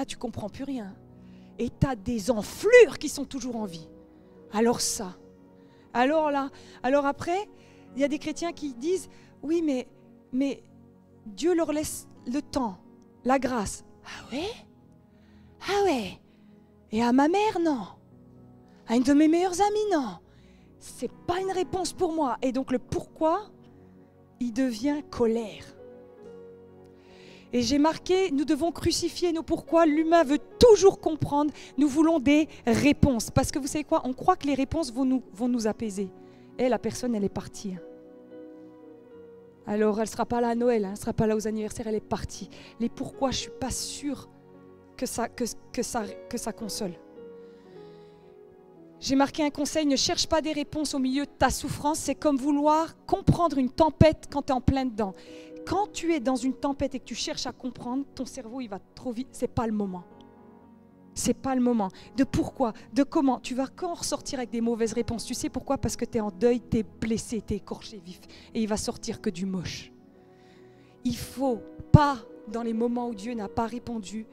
S1: Tu comprends plus rien. Et tu as des enflures qui sont toujours en vie. Alors ça. Alors après, il y a des chrétiens qui disent, oui, mais Dieu leur laisse le temps, la grâce. Ah ouais. Et à ma mère, non. À une de mes meilleures amies, non. C'est pas une réponse pour moi. Et donc le pourquoi, il devient colère. Et j'ai marqué, nous devons crucifier nos pourquoi. L'humain veut toujours comprendre. Nous voulons des réponses. Parce que vous savez quoi ? On croit que les réponses vont nous apaiser. Et la personne, elle est partie. Alors, elle ne sera pas là à Noël, elle ne sera pas là aux anniversaires, elle est partie. Les pourquoi, je ne suis pas sûre que ça console. J'ai marqué un conseil, ne cherche pas des réponses au milieu de ta souffrance. C'est comme vouloir comprendre une tempête quand tu es en plein dedans. Quand tu es dans une tempête et que tu cherches à comprendre, ton cerveau, il va trop vite. Ce n'est pas le moment. Ce n'est pas le moment. De pourquoi, de comment. Tu vas quand ressortir avec des mauvaises réponses. Tu sais pourquoi ? Parce que tu es en deuil, tu es blessé, tu es écorché vif. Et il va sortir que du moche. Il ne faut pas, dans les moments où Dieu n'a pas répondu,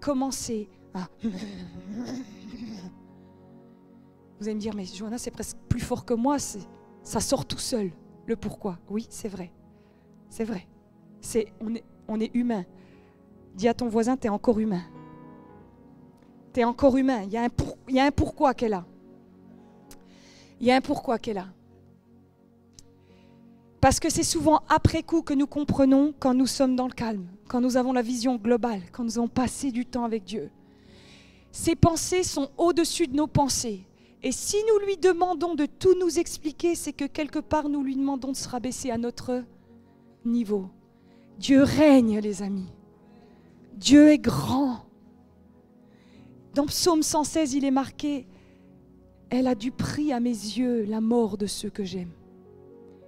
S1: commencer à... Vous allez me dire, mais Johanna, c'est presque plus fort que moi. Ça sort tout seul. Le pourquoi. Oui, c'est vrai. C'est vrai. On est humain. Dis à ton voisin, tu es encore humain. Tu es encore humain. Il y a un pourquoi qu'elle a. Il y a un pourquoi qu'elle a. Parce que c'est souvent après coup que nous comprenons quand nous sommes dans le calme, quand nous avons la vision globale, quand nous avons passé du temps avec Dieu. Ses pensées sont au-dessus de nos pensées. Et si nous lui demandons de tout nous expliquer, c'est que quelque part nous lui demandons de se rabaisser à notre niveau. Dieu règne, les amis. Dieu est grand. Dans Psaume 116, il est marqué « Elle a du prix à mes yeux, la mort de ceux que j'aime ».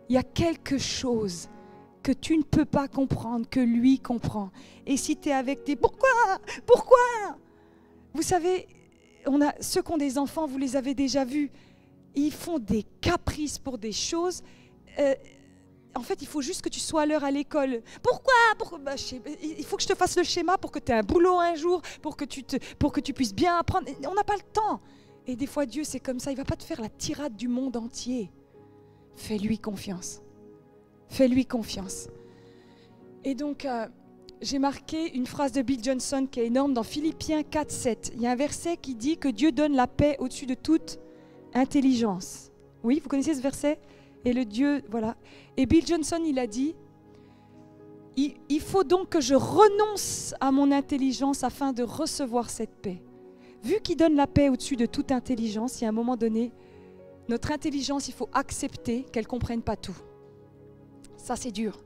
S1: Il y a quelque chose que tu ne peux pas comprendre, que lui comprend. Et si tu es avec des « pourquoi ? Pourquoi ?» Vous savez, ceux qui ont des enfants, vous les avez déjà vus, ils font des caprices pour des choses. En fait, il faut juste que tu sois à l'heure à l'école. Pourquoi il faut que je te fasse le schéma pour que tu aies un boulot un jour, pour que tu puisses bien apprendre. On n'a pas le temps. Et des fois, Dieu, c'est comme ça. Il ne va pas te faire la tirade du monde entier. Fais-lui confiance. Fais-lui confiance. Et donc, j'ai marqué une phrase de Bill Johnson qui est énorme dans Philippiens 4:7. Il y a un verset qui dit que Dieu donne la paix au-dessus de toute intelligence. Oui, vous connaissez ce verset ? Et le Dieu, voilà. Et Bill Johnson, il a dit, il faut donc que je renonce à mon intelligence afin de recevoir cette paix. Vu qu'il donne la paix au-dessus de toute intelligence, il y a un moment donné, notre intelligence, il faut accepter qu'elle ne comprenne pas tout. Ça, c'est dur.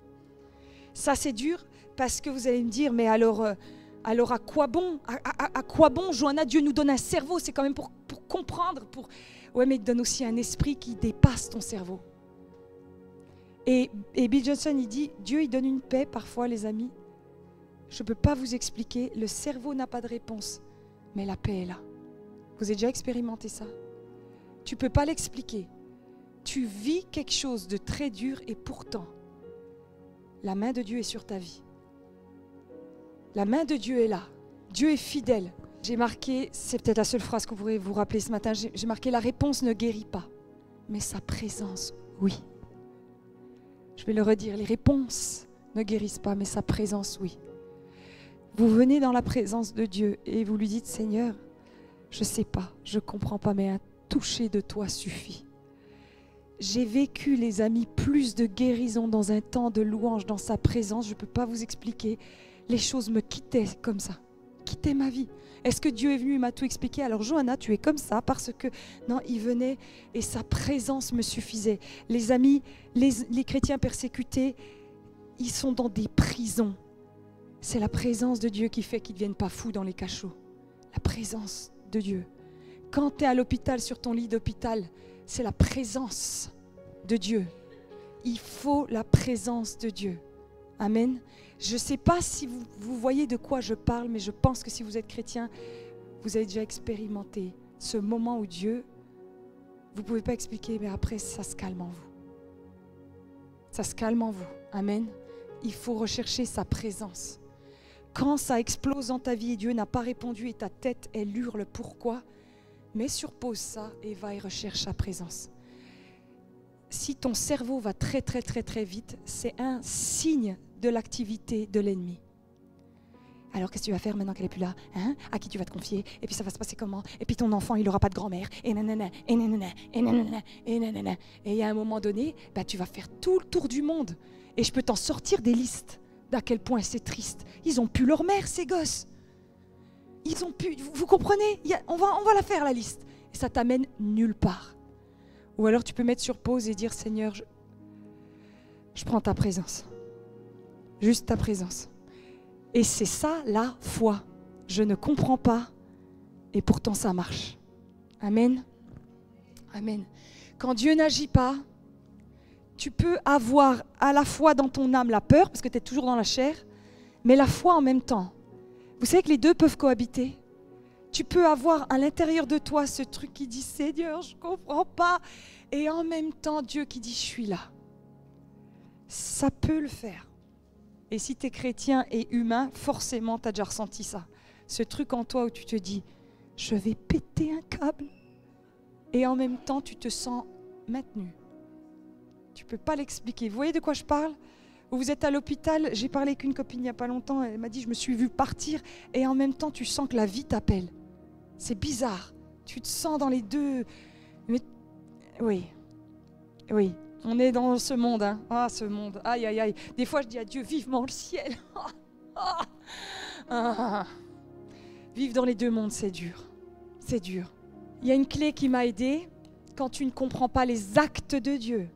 S1: Ça, c'est dur parce que vous allez me dire, mais alors à quoi bon ? À quoi bon, Johanna, Dieu nous donne un cerveau, c'est quand même pour comprendre. Ouais, mais il te donne aussi un esprit qui dépasse ton cerveau. Et Bill Johnson, il dit, Dieu, il donne une paix parfois, les amis. Je ne peux pas vous expliquer, le cerveau n'a pas de réponse, mais la paix est là. Vous avez déjà expérimenté ça ? Tu ne peux pas l'expliquer. Tu vis quelque chose de très dur et pourtant, la main de Dieu est sur ta vie. La main de Dieu est là. Dieu est fidèle. J'ai marqué, c'est peut-être la seule phrase que vous pourrez vous rappeler ce matin, j'ai marqué « La réponse ne guérit pas, mais sa présence, oui ». Je vais le redire, les réponses ne guérissent pas, mais sa présence, oui. Vous venez dans la présence de Dieu et vous lui dites « Seigneur, je ne sais pas, je ne comprends pas, mais un toucher de toi suffit. » J'ai vécu, les amis, plus de guérison dans un temps de louange, dans sa présence. Je ne peux pas vous expliquer. Les choses me quittaient comme ça, quittaient ma vie. Est-ce que Dieu est venu et m'a tout expliqué ? Alors Johanna, tu es comme ça parce que... Non, il venait et sa présence me suffisait. Les amis, les chrétiens persécutés, ils sont dans des prisons. C'est la présence de Dieu qui fait qu'ils ne deviennent pas fous dans les cachots. La présence de Dieu. Quand tu es à l'hôpital, sur ton lit d'hôpital, c'est la présence de Dieu. Il faut la présence de Dieu. Amen. Je ne sais pas si vous voyez de quoi je parle, mais je pense que si vous êtes chrétien, vous avez déjà expérimenté ce moment où Dieu, vous ne pouvez pas expliquer, mais après, ça se calme en vous. Ça se calme en vous. Amen. Il faut rechercher sa présence. Quand ça explose dans ta vie et Dieu n'a pas répondu et ta tête, elle hurle pourquoi ? Mets sur pause ça et va et recherche sa présence. Si ton cerveau va très très très très vite, c'est un signe de l'activité de l'ennemi. Alors qu'est-ce que tu vas faire maintenant qu'elle n'est plus là ? À qui tu vas te confier ? Et puis ça va se passer comment ? Et puis ton enfant, il n'aura pas de grand-mère. Et nanana, et nanana, et nanana, et nanana. Et il y a un moment donné, tu vas faire tout le tour du monde. Et je peux t'en sortir des listes d'à quel point c'est triste. Ils n'ont plus leur mère, ces gosses. Ils ont pu, vous comprenez ? On va la faire, la liste. Et ça t'amène nulle part. Ou alors tu peux mettre sur pause et dire, Seigneur, je prends ta présence. Juste ta présence. Et c'est ça la foi. Je ne comprends pas et pourtant ça marche. Amen. Amen. Quand Dieu n'agit pas, tu peux avoir à la fois dans ton âme la peur, parce que tu es toujours dans la chair, mais la foi en même temps. Vous savez que les deux peuvent cohabiter. Tu peux avoir à l'intérieur de toi ce truc qui dit « Seigneur, je ne comprends pas » et en même temps Dieu qui dit « Je suis là ». Ça peut le faire. Et si tu es chrétien et humain, forcément tu as déjà ressenti ça. Ce truc en toi où tu te dis « Je vais péter un câble » et en même temps tu te sens maintenu. Tu ne peux pas l'expliquer. Vous voyez de quoi je parle ? Vous êtes à l'hôpital, j'ai parlé avec une copine il n'y a pas longtemps, elle m'a dit, je me suis vue partir, et en même temps, tu sens que la vie t'appelle. C'est bizarre. Tu te sens dans les deux. Mais oui, on est dans ce monde. Hein. Ah, ce monde, aïe, aïe, aïe. Des fois, je dis à Dieu, vivement le ciel. Vivre dans les deux mondes, c'est dur. C'est dur. Il y a une clé qui m'a aidée. Quand tu ne comprends pas les actes de Dieu,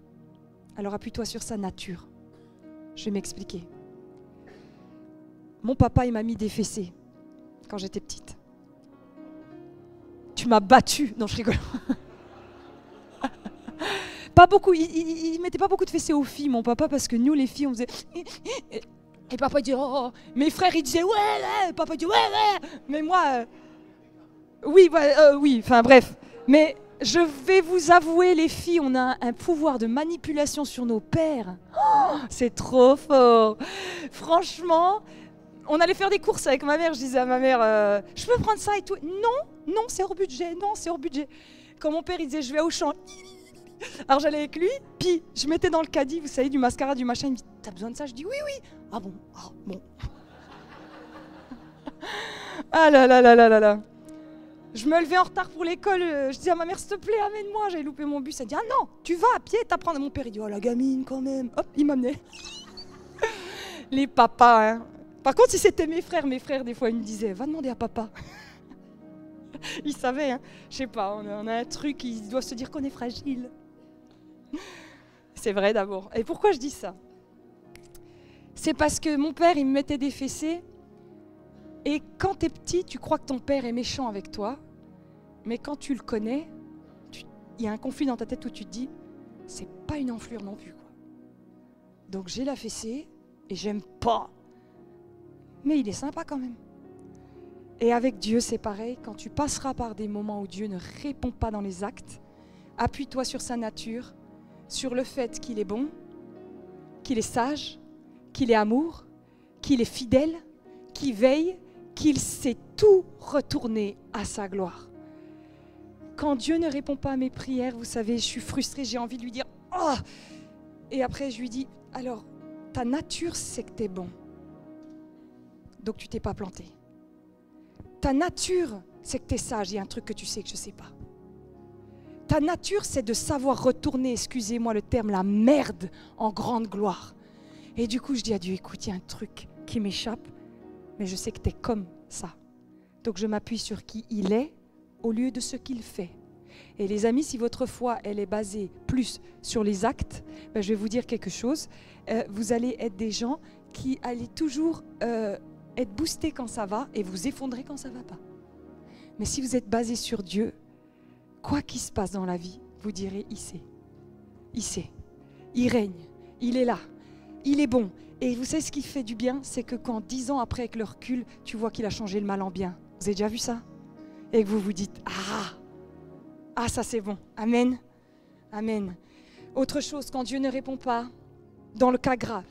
S1: alors appuie-toi sur sa nature. Je vais m'expliquer. Mon papa, il m'a mis des fessées quand j'étais petite. Tu m'as battue. Non, je rigole. Pas beaucoup, il mettait pas beaucoup de fessées aux filles, mon papa, parce que nous, les filles, on faisait... Et papa disait, oh, mes frères, ils disaient, ouais, papa dit, ouais. Mais moi, oui, enfin bref. Mais je vais vous avouer, les filles, on a un pouvoir de manipulation sur nos pères. Oh, c'est trop fort. Franchement, on allait faire des courses avec ma mère, je disais à ma mère, je peux prendre ça et tout. Non, c'est hors budget, non, c'est hors budget. Quand mon père, il disait, je vais à Auchan. Alors j'allais avec lui, puis je mettais dans le caddie, vous savez, du mascara, du machin. Il me dit, t'as besoin de ça? Je dis, oui. Ah bon. Ah là. Je me levais en retard pour l'école, je disais à ma mère, s'il te plaît, amène-moi. J'avais loupé mon bus, elle dit, ah non, tu vas à pied, t'apprends. Mon père, il dit, oh la gamine quand même. Hop, il m'amenait. Les papas, hein. Par contre, si c'était mes frères, des fois, ils me disaient, va demander à papa. Ils savaient, hein. Je sais pas, on a un truc, ils doivent se dire qu'on est fragile. C'est vrai d'abord. Et pourquoi je dis ça? C'est parce que mon père, il me mettait des fessées. Et quand t'es petit, tu crois que ton père est méchant avec toi. Mais quand tu le connais, il y a un conflit dans ta tête où tu te dis, c'est pas une enflure non plus, quoi. Donc j'ai la fessée et j'aime pas. Mais il est sympa quand même. Et avec Dieu, c'est pareil. Quand tu passeras par des moments où Dieu ne répond pas dans les actes, appuie-toi sur sa nature, sur le fait qu'il est bon, qu'il est sage, qu'il est amour, qu'il est fidèle, qu'il veille, qu'il sait tout retourner à sa gloire. Quand Dieu ne répond pas à mes prières, vous savez, je suis frustrée, j'ai envie de lui dire « Oh !» Et après, je lui dis « Alors, ta nature, c'est que tu es bon. Donc, tu t'es pas planté. Ta nature, c'est que tu es sage. Il y a un truc que tu sais que je ne sais pas. Ta nature, c'est de savoir retourner, excusez-moi le terme, la merde en grande gloire. » Et du coup, je dis à Dieu, écoute, il y a un truc qui m'échappe, mais je sais que tu es comme ça. Donc, je m'appuie sur qui il est au lieu de ce qu'il fait. Et les amis, si votre foi, elle est basée plus sur les actes, ben, je vais vous dire quelque chose. Vous allez être des gens qui allez toujours être boostés quand ça va et vous effondrer quand ça ne va pas. Mais si vous êtes basé sur Dieu, quoi qu'il se passe dans la vie, vous direz, il sait. Il sait. Il règne. Il est là. Il est bon. Et vous savez ce qui fait du bien, c'est que quand 10 ans après, avec le recul, tu vois qu'il a changé le mal en bien. Vous avez déjà vu ça? Et que vous vous dites, ah, ça c'est bon. Amen. Amen. Autre chose, quand Dieu ne répond pas, dans le cas grave,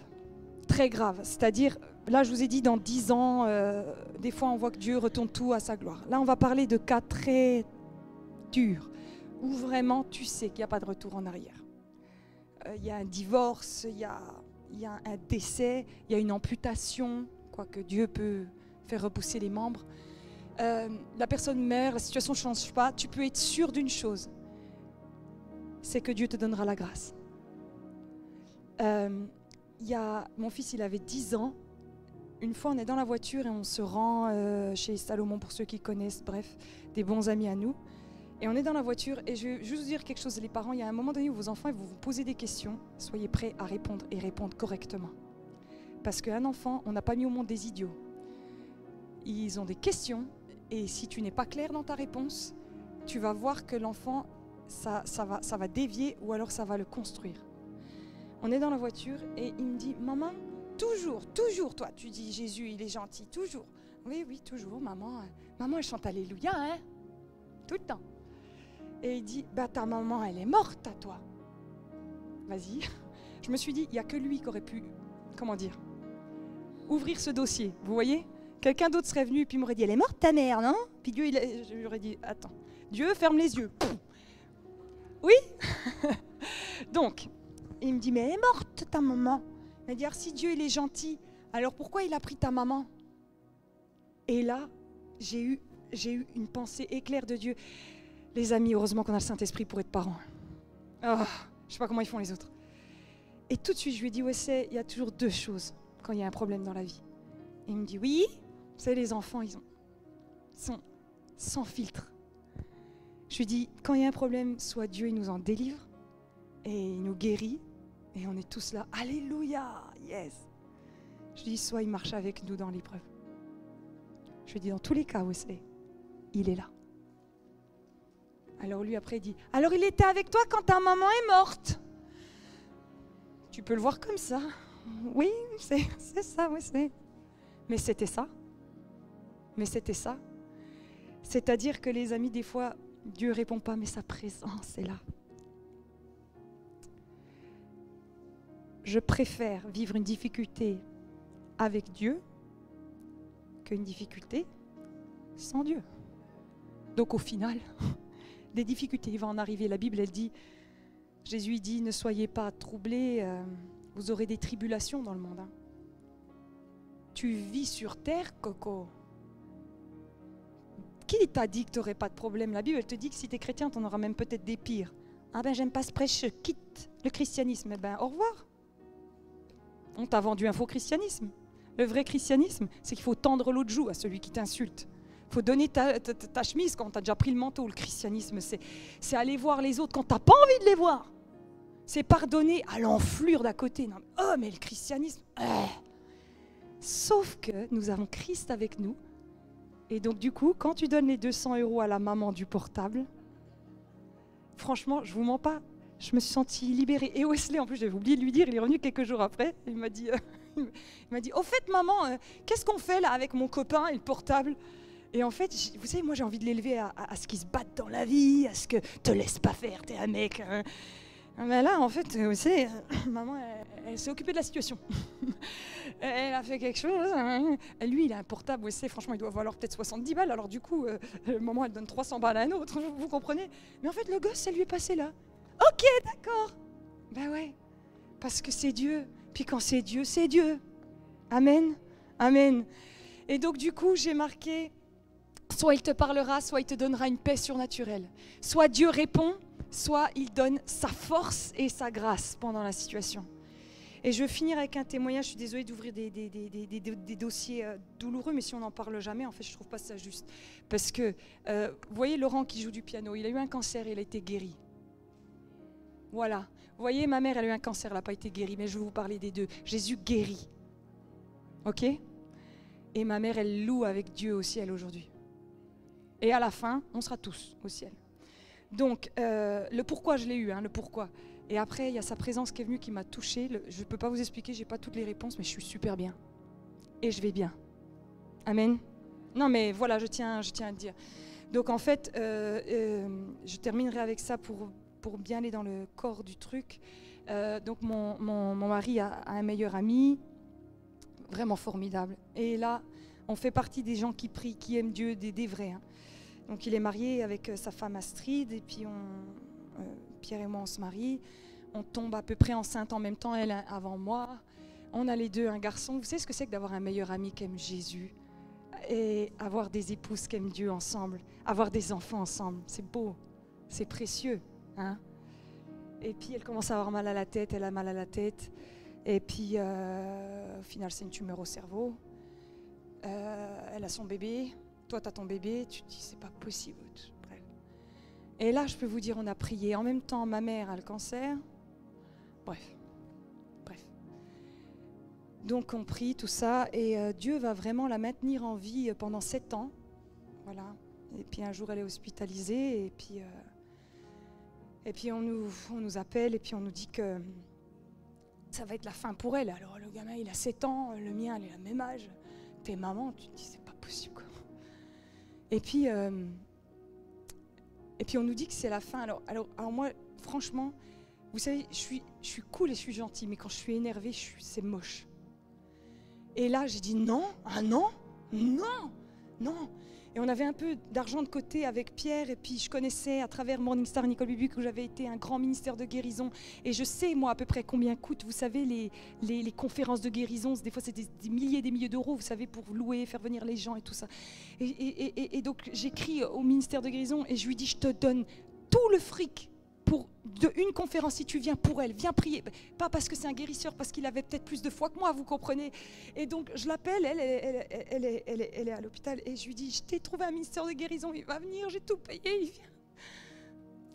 S1: très grave, c'est-à-dire, là je vous ai dit, dans 10 ans, des fois on voit que Dieu retourne tout à sa gloire. Là on va parler de cas très durs, où vraiment tu sais qu'il n'y a pas de retour en arrière. Il y a un divorce, il y a un décès, il y a une amputation, quoique Dieu peut faire repousser les membres. La personne meurt, la situation ne change pas, tu peux être sûr d'une chose, c'est que Dieu te donnera la grâce. Mon fils, il avait 10 ans. Une fois, on est dans la voiture et on se rend chez Salomon, pour ceux qui connaissent, bref, des bons amis à nous. Et on est dans la voiture et je vais juste vous dire quelque chose, les parents, il y a un moment donné où vos enfants, ils vont vous poser des questions, soyez prêts à répondre et répondre correctement. Parce qu'un enfant, on n'a pas mis au monde des idiots. Ils ont des questions et si tu n'es pas clair dans ta réponse, tu vas voir que l'enfant, ça va dévier ou alors ça va le construire. On est dans la voiture et il me dit, maman, toujours, toi, tu dis Jésus, il est gentil, toujours. Oui, toujours, maman elle chante Alléluia, hein, tout le temps. Et il dit, bah ta maman, elle est morte à toi. Vas-y. Je me suis dit, il n'y a que lui qui aurait pu, ouvrir ce dossier, vous voyez? Quelqu'un d'autre serait venu et puis m'aurait dit, elle est morte ta mère, non? Puis Dieu, je lui aurais dit, attends, Dieu, ferme les yeux. Oui. Donc, il me dit, mais elle est morte ta maman. Il m'a dit, alors si Dieu il est gentil, alors pourquoi il a pris ta maman? Et là, j'ai eu une pensée éclair de Dieu. Les amis, heureusement qu'on a le Saint-Esprit pour être parents. Oh, je ne sais pas comment ils font les autres. Et tout de suite, je lui ai dit, ouais, il y a toujours 2 choses quand il y a un problème dans la vie. Et il me dit, oui, vous savez, les enfants, ils sont sans filtre. Je lui ai dit, quand il y a un problème, soit Dieu, il nous en délivre, et il nous guérit, et on est tous là, alléluia, yes. Je lui ai dit, soit il marche avec nous dans l'épreuve. Je lui ai dit, dans tous les cas, Wesley, il est là. Alors lui, après, il dit, alors il était avec toi quand ta maman est morte. Tu peux le voir comme ça. Oui, c'est ça, oui, c'est. Mais c'était ça. Mais c'était ça. C'est-à-dire que les amis, des fois, Dieu ne répond pas, mais sa présence est là. Je préfère vivre une difficulté avec Dieu qu'une difficulté sans Dieu. Donc au final, des difficultés, il va en arriver. La Bible, elle dit, Jésus dit, ne soyez pas troublés, vous aurez des tribulations dans le monde. Hein. Tu vis sur terre, Coco. Qui t'a dit que tu n'aurais pas de problème? La Bible, elle te dit que si tu es chrétien, tu en auras même peut-être des pires. Ah ben, j'aime pas ce prêche, je quitte le christianisme. Eh ben, au revoir. On t'a vendu un faux christianisme. Le vrai christianisme, c'est qu'il faut tendre l'autre joue à celui qui t'insulte. Il faut donner ta chemise quand tu as déjà pris le manteau. Le christianisme, c'est aller voir les autres quand tu n'as pas envie de les voir. C'est pardonner à l'enflure d'à côté. Non, oh, mais le christianisme... Sauf que nous avons Christ avec nous. Et donc, du coup, quand tu donnes les 200 € à la maman du portable, franchement, je ne vous mens pas, je me suis sentie libérée. Et Wesley, en plus, j'avais oublié de lui dire, il est revenu quelques jours après. Il m'a dit, au fait, maman, qu'est-ce qu'on fait là avec mon copain et le portable? Et en fait, vous savez, moi, j'ai envie de l'élever à ce qu'il se batte dans la vie, à ce que te laisse pas faire, t'es un mec. Hein. Mais là, en fait, vous savez, maman, elle s'est occupée de la situation. Elle a fait quelque chose. Hein. Lui, il a un portable, vous savez, franchement, il doit valoir peut-être 70 balles. Alors du coup, maman, elle donne 300 balles à un autre, vous comprenez? Mais en fait, le gosse, ça lui est passé là. Ok, d'accord. Ben ouais, parce que c'est Dieu. Puis quand c'est Dieu, c'est Dieu. Amen. Amen. Et donc du coup, j'ai marqué, soit il te parlera, soit il te donnera une paix surnaturelle. Soit Dieu répond, soit il donne sa force et sa grâce pendant la situation. Et je veux finir avec un témoignage. Je suis désolée d'ouvrir des dossiers douloureux, mais si on n'en parle jamais, en fait, je ne trouve pas ça juste. Parce que, vous voyez Laurent qui joue du piano, il a eu un cancer, il a été guéri. Voilà. Vous voyez, ma mère, elle a eu un cancer, elle n'a pas été guérie, mais je vais vous parler des deux. Jésus guérit. Ok? Et ma mère, elle loue avec Dieu au ciel aujourd'hui. Et à la fin, on sera tous au ciel. Donc, le pourquoi je l'ai eu, hein, le pourquoi. Et après, il y a sa présence qui est venue, qui m'a touchée. Je ne peux pas vous expliquer, je n'ai pas toutes les réponses, mais je suis super bien. Et je vais bien. Amen. Non, mais voilà, je tiens à le dire. Donc, en fait, je terminerai avec ça pour bien aller dans le corps du truc. Donc, mon mari a un meilleur ami, vraiment formidable. Et là, on fait partie des gens qui prient, qui aiment Dieu, des vrais. Hein. Donc, il est marié avec sa femme Astrid, et puis Pierre et moi, on se marie. On tombe à peu près enceinte en même temps, elle avant moi. On a les deux un garçon. Vous savez ce que c'est que d'avoir un meilleur ami qui aime Jésus et avoir des épouses qui aiment Dieu ensemble, avoir des enfants ensemble. C'est beau, c'est précieux. Hein? Et puis, elle commence à avoir mal à la tête, elle a mal à la tête. Et puis, au final, c'est une tumeur au cerveau. Elle a son bébé. Toi, tu as ton bébé. Tu te dis, c'est pas possible. Bref. Et là, je peux vous dire, on a prié. En même temps, ma mère a le cancer. Bref. Donc, on prie, tout ça. Et Dieu va vraiment la maintenir en vie pendant 7 ans. Voilà. Et puis, un jour, elle est hospitalisée. Et puis on nous appelle. Et puis, on nous dit que ça va être la fin pour elle. Alors, le gamin, il a 7 ans. Le mien, il a le même âge. T'es maman. Tu te dis, c'est pas possible, quoi. Et puis on nous dit que c'est la fin. Alors moi, franchement, vous savez, je suis cool et je suis gentille, mais quand je suis énervée, c'est moche. Et là, j'ai dit non, non. Et on avait un peu d'argent de côté avec Pierre, et puis je connaissais à travers Morning Star Nicole Bibic que j'avais été un grand ministère de guérison. Et je sais, moi, à peu près combien coûtent, vous savez, les conférences de guérison. Des fois, c'est des milliers d'euros, vous savez, pour louer, faire venir les gens et tout ça. Et donc, j'écris au ministère de guérison et je lui dis, je te donne tout le fric pour une conférence, si tu viens pour elle, viens prier. Pas parce que c'est un guérisseur, parce qu'il avait peut-être plus de foi que moi, vous comprenez. Et donc je l'appelle, elle est à l'hôpital, et je lui dis, je t'ai trouvé un ministère de guérison, il va venir, j'ai tout payé, il vient.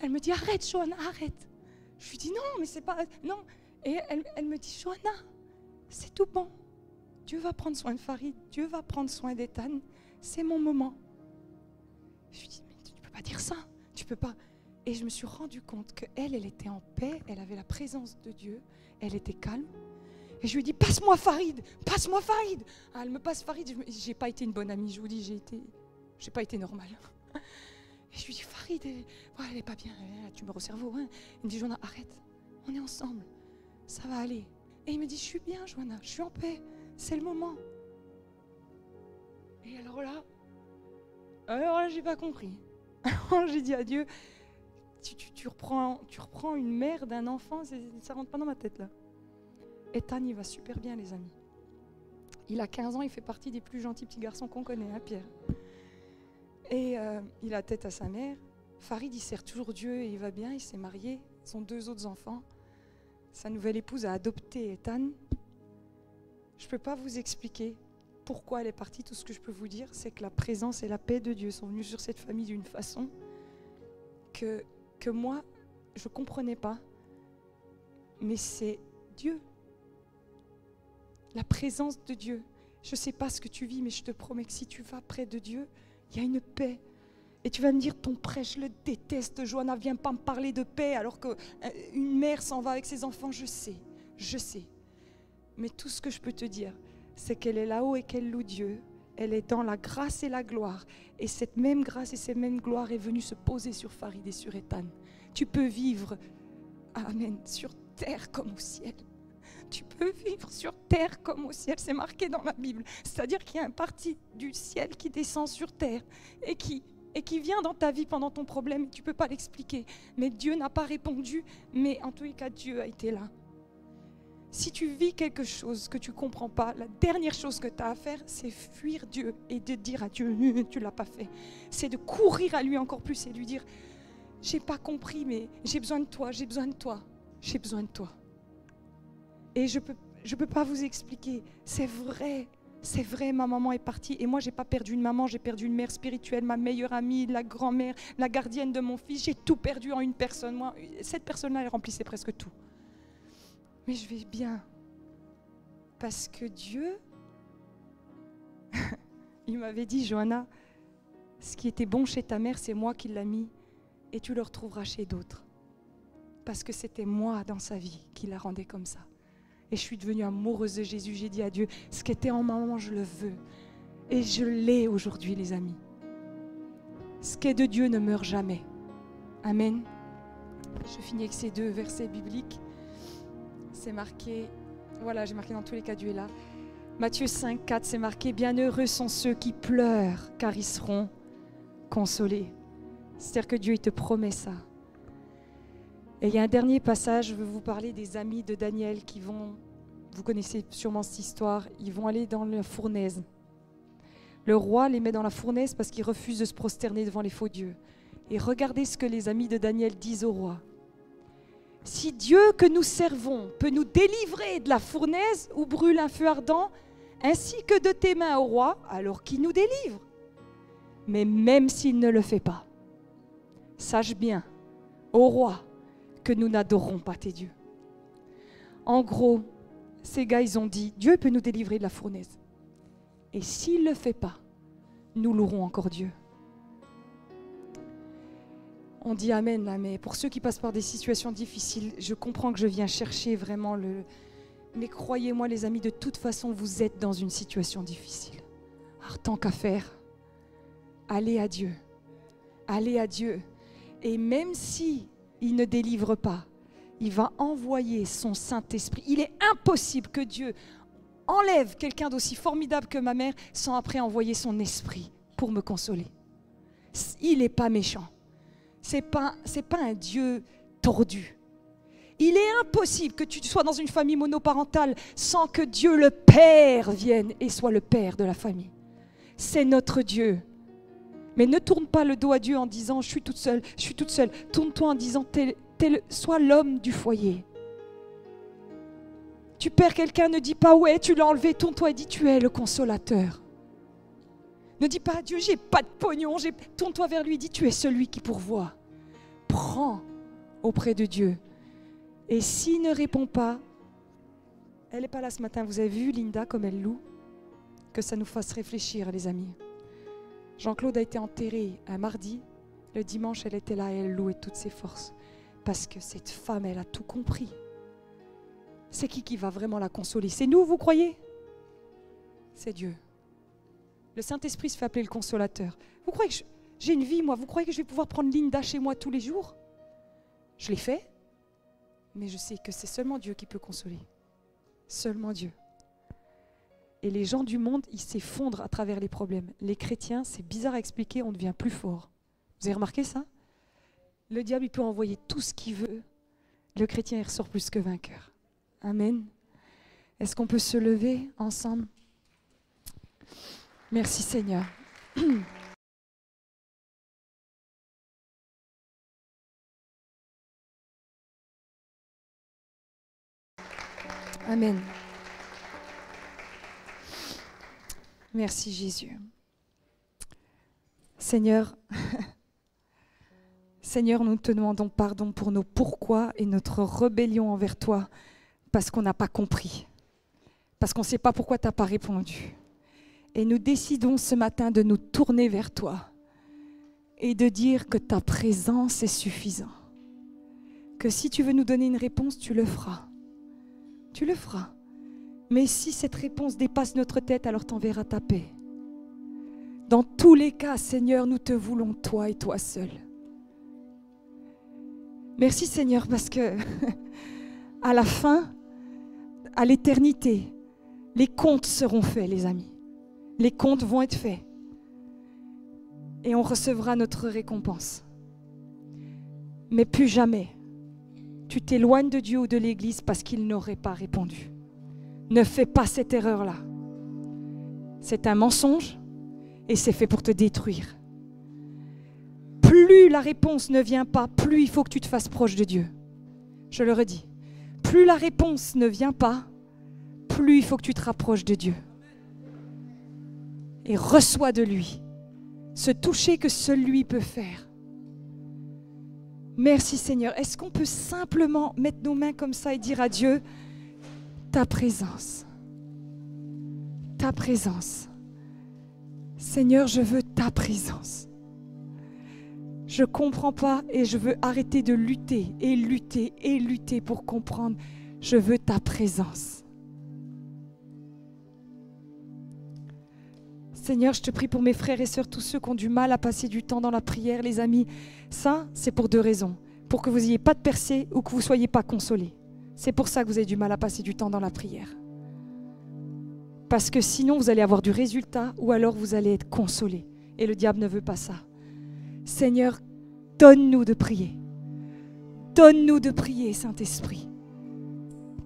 S1: Elle me dit, arrête Johanna, arrête. Je lui dis, non, mais c'est pas... Non. Et elle me dit, Johanna, c'est tout bon. Dieu va prendre soin de Farid, Dieu va prendre soin d'Ethan, c'est mon moment. Je lui dis, mais tu ne peux pas dire ça, tu peux pas... Et je me suis rendu compte qu'elle, elle était en paix, elle avait la présence de Dieu, elle était calme. Et je lui ai dit, passe-moi Farid, passe-moi Farid. Ah, elle me passe Farid, j'ai pas été une bonne amie, je vous dis, j'ai pas été normale. Et je lui dis, Farid, elle est pas bien, elle a tumeur au cerveau. Hein. Il me dit, Joanna, arrête, on est ensemble, ça va aller. Et il me dit, je suis bien, Joanna, je suis en paix, c'est le moment. Et alors là, j'ai pas compris. Alors j'ai dit à Dieu, tu reprends une mère d'un enfant, ça rentre pas dans ma tête là. Ethan, il va super bien, les amis. Il a 15 ans, il fait partie des plus gentils petits garçons qu'on connaît, hein, Pierre. Et il a tête à sa mère. Farid, il sert toujours Dieu et il va bien, il s'est marié. Ils ont 2 autres enfants. Sa nouvelle épouse a adopté Ethan. Je ne peux pas vous expliquer pourquoi elle est partie. Tout ce que je peux vous dire, c'est que la présence et la paix de Dieu sont venues sur cette famille d'une façon que moi, je ne comprenais pas. Mais c'est Dieu. La présence de Dieu. Je ne sais pas ce que tu vis, mais je te promets que si tu vas près de Dieu, il y a une paix. Et tu vas me dire, ton prêche, je le déteste, Joanna, viens pas me parler de paix alors qu'une mère s'en va avec ses enfants. Je sais. Mais tout ce que je peux te dire, c'est qu'elle est là-haut et qu'elle loue Dieu. Elle est dans la grâce et la gloire. Et cette même grâce et cette même gloire est venue se poser sur Farid et sur Ethan. Tu peux vivre, amen, sur terre comme au ciel. Tu peux vivre sur terre comme au ciel, c'est marqué dans la Bible. C'est-à-dire qu'il y a une partie du ciel qui descend sur terre et qui vient dans ta vie pendant ton problème et tu ne peux pas l'expliquer. Mais Dieu n'a pas répondu, mais en tous les cas, Dieu a été là. Si tu vis quelque chose que tu ne comprends pas, la dernière chose que tu as à faire, c'est fuir Dieu et de dire à Dieu, tu ne l'as pas fait. C'est de courir à lui encore plus et lui dire, j'ai pas compris, mais j'ai besoin de toi, j'ai besoin de toi, j'ai besoin de toi. Et je peux pas vous expliquer, c'est vrai, ma maman est partie. Et moi, j'ai pas perdu une maman, j'ai perdu une mère spirituelle, ma meilleure amie, la grand-mère, la gardienne de mon fils. J'ai tout perdu en une personne. Moi, cette personne-là, elle remplissait presque tout. Mais je vais bien. Parce que Dieu, il m'avait dit, Joanna, ce qui était bon chez ta mère, c'est moi qui l'ai mis. Et tu le retrouveras chez d'autres. Parce que c'était moi dans sa vie qui la rendait comme ça. Et je suis devenue amoureuse de Jésus. J'ai dit à Dieu, ce qui était en ma maman, je le veux. Et je l'ai aujourd'hui, les amis. Ce qui est de Dieu ne meurt jamais. Amen. Je finis avec ces 2 versets bibliques. C'est marqué, voilà, j'ai marqué dans tous les cas, Dieu est là. Matthieu 5, 4, c'est marqué, bienheureux sont ceux qui pleurent, car ils seront consolés. C'est-à-dire que Dieu, il te promet ça. Et il y a un dernier passage, je veux vous parler des amis de Daniel qui vont, vous connaissez sûrement cette histoire, ils vont aller dans la fournaise. Le roi les met dans la fournaise parce qu'ils refusent de se prosterner devant les faux dieux. Et regardez ce que les amis de Daniel disent au roi. Si Dieu que nous servons peut nous délivrer de la fournaise où brûle un feu ardent, ainsi que de tes mains, ô roi, alors qu'il nous délivre. Mais même s'il ne le fait pas, sache bien, ô roi, que nous n'adorons pas tes dieux. En gros, ces gars, ils ont dit, Dieu peut nous délivrer de la fournaise. Et s'il ne le fait pas, nous louerons encore Dieu. On dit Amen là, mais pour ceux qui passent par des situations difficiles, je comprends que je viens chercher vraiment le... Mais croyez-moi les amis, de toute façon, vous êtes dans une situation difficile. Alors tant qu'à faire, allez à Dieu. Allez à Dieu. Et même si il ne délivre pas, il va envoyer son Saint-Esprit. Il est impossible que Dieu enlève quelqu'un d'aussi formidable que ma mère sans après envoyer son esprit pour me consoler. Il n'est pas méchant. C'est pas un Dieu tordu. Il est impossible que tu sois dans une famille monoparentale sans que Dieu le Père vienne et soit le Père de la famille. C'est notre Dieu. Mais ne tourne pas le dos à Dieu en disant « je suis toute seule, je suis toute seule ». Tourne-toi en disant « sois l'homme du foyer ». Tu perds quelqu'un, ne dis pas « ouais, tu l'as enlevé ». Tourne-toi et dis « tu es le consolateur ». Ne dis pas « Dieu, j'ai pas de pognon ». Tourne-toi vers lui et dis « tu es celui qui pourvoit ». Prends auprès de Dieu. Et s'il ne répond pas, elle n'est pas là ce matin, vous avez vu Linda comme elle loue? Que ça nous fasse réfléchir les amis. Jean-Claude a été enterré un mardi, Le dimanche, elle était là et elle louait toutes ses forces. Parce que cette femme, elle a tout compris. C'est qui va vraiment la consoler? C'est nous, vous croyez? C'est Dieu. Le Saint-Esprit se fait appeler le consolateur. Vous croyez que j'ai une vie, moi? Vous croyez que je vais pouvoir prendre Linda chez moi tous les jours? Je l'ai fait, mais je sais que c'est seulement Dieu qui peut consoler. Seulement Dieu. Et les gens du monde, ils s'effondrent à travers les problèmes. Les chrétiens, c'est bizarre à expliquer, on devient plus fort. Vous avez remarqué ça? Le diable, il peut envoyer tout ce qu'il veut. Le chrétien, il ressort plus que vainqueur. Amen. Est-ce qu'on peut se lever ensemble? Merci Seigneur. Amen. Merci Jésus. Seigneur, Seigneur, nous te demandons pardon pour nos pourquoi et notre rébellion envers toi, parce qu'on n'a pas compris, parce qu'on ne sait pas pourquoi tu n'as pas répondu. Et nous décidons ce matin de nous tourner vers toi et de dire que ta présence est suffisante. Que si tu veux nous donner une réponse, tu le feras. Tu le feras. Mais si cette réponse dépasse notre tête, alors t'enverras ta paix. Dans tous les cas, Seigneur, nous te voulons toi et toi seul. Merci Seigneur, parce que à la fin, à l'éternité, les comptes seront faits, les amis. Les comptes vont être faits. Et on recevra notre récompense. Mais plus jamais, tu t'éloignes de Dieu ou de l'Église parce qu'il n'aurait pas répondu. Ne fais pas cette erreur-là. C'est un mensonge et c'est fait pour te détruire. Plus la réponse ne vient pas, plus il faut que tu te fasses proche de Dieu. Je le redis. Plus la réponse ne vient pas, plus il faut que tu te rapproches de Dieu. Et reçois de lui ce toucher que seul lui peut faire. Merci Seigneur. Est-ce qu'on peut simplement mettre nos mains comme ça et dire à Dieu, ta présence, ta présence. Seigneur, je veux ta présence. Je ne comprends pas et je veux arrêter de lutter et lutter et lutter pour comprendre. Je veux ta présence. Seigneur, je te prie pour mes frères et sœurs, tous ceux qui ont du mal à passer du temps dans la prière, les amis. Ça, c'est pour deux raisons. Pour que vous n'ayez pas de percée ou que vous ne soyez pas consolés. C'est pour ça que vous avez du mal à passer du temps dans la prière. Parce que sinon, vous allez avoir du résultat ou alors vous allez être consolés. Et le diable ne veut pas ça. Seigneur, donne-nous de prier. Donne-nous de prier, Saint-Esprit.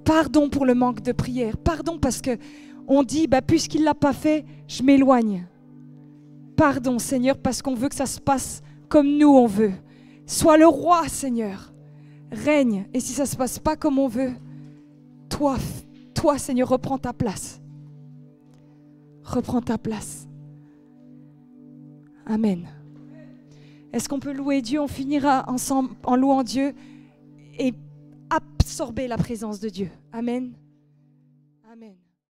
S1: Pardon pour le manque de prière. Pardon parce qu'on dit, puisqu'il ne l'a pas fait, je m'éloigne. Pardon, Seigneur, parce qu'on veut que ça se passe comme nous on veut. Sois le roi, Seigneur. Règne. Et si ça ne se passe pas comme on veut, toi, Seigneur, reprends ta place. Reprends ta place. Amen. Est-ce qu'on peut louer Dieu? On finira ensemble en louant Dieu et absorber la présence de Dieu. Amen. Amen.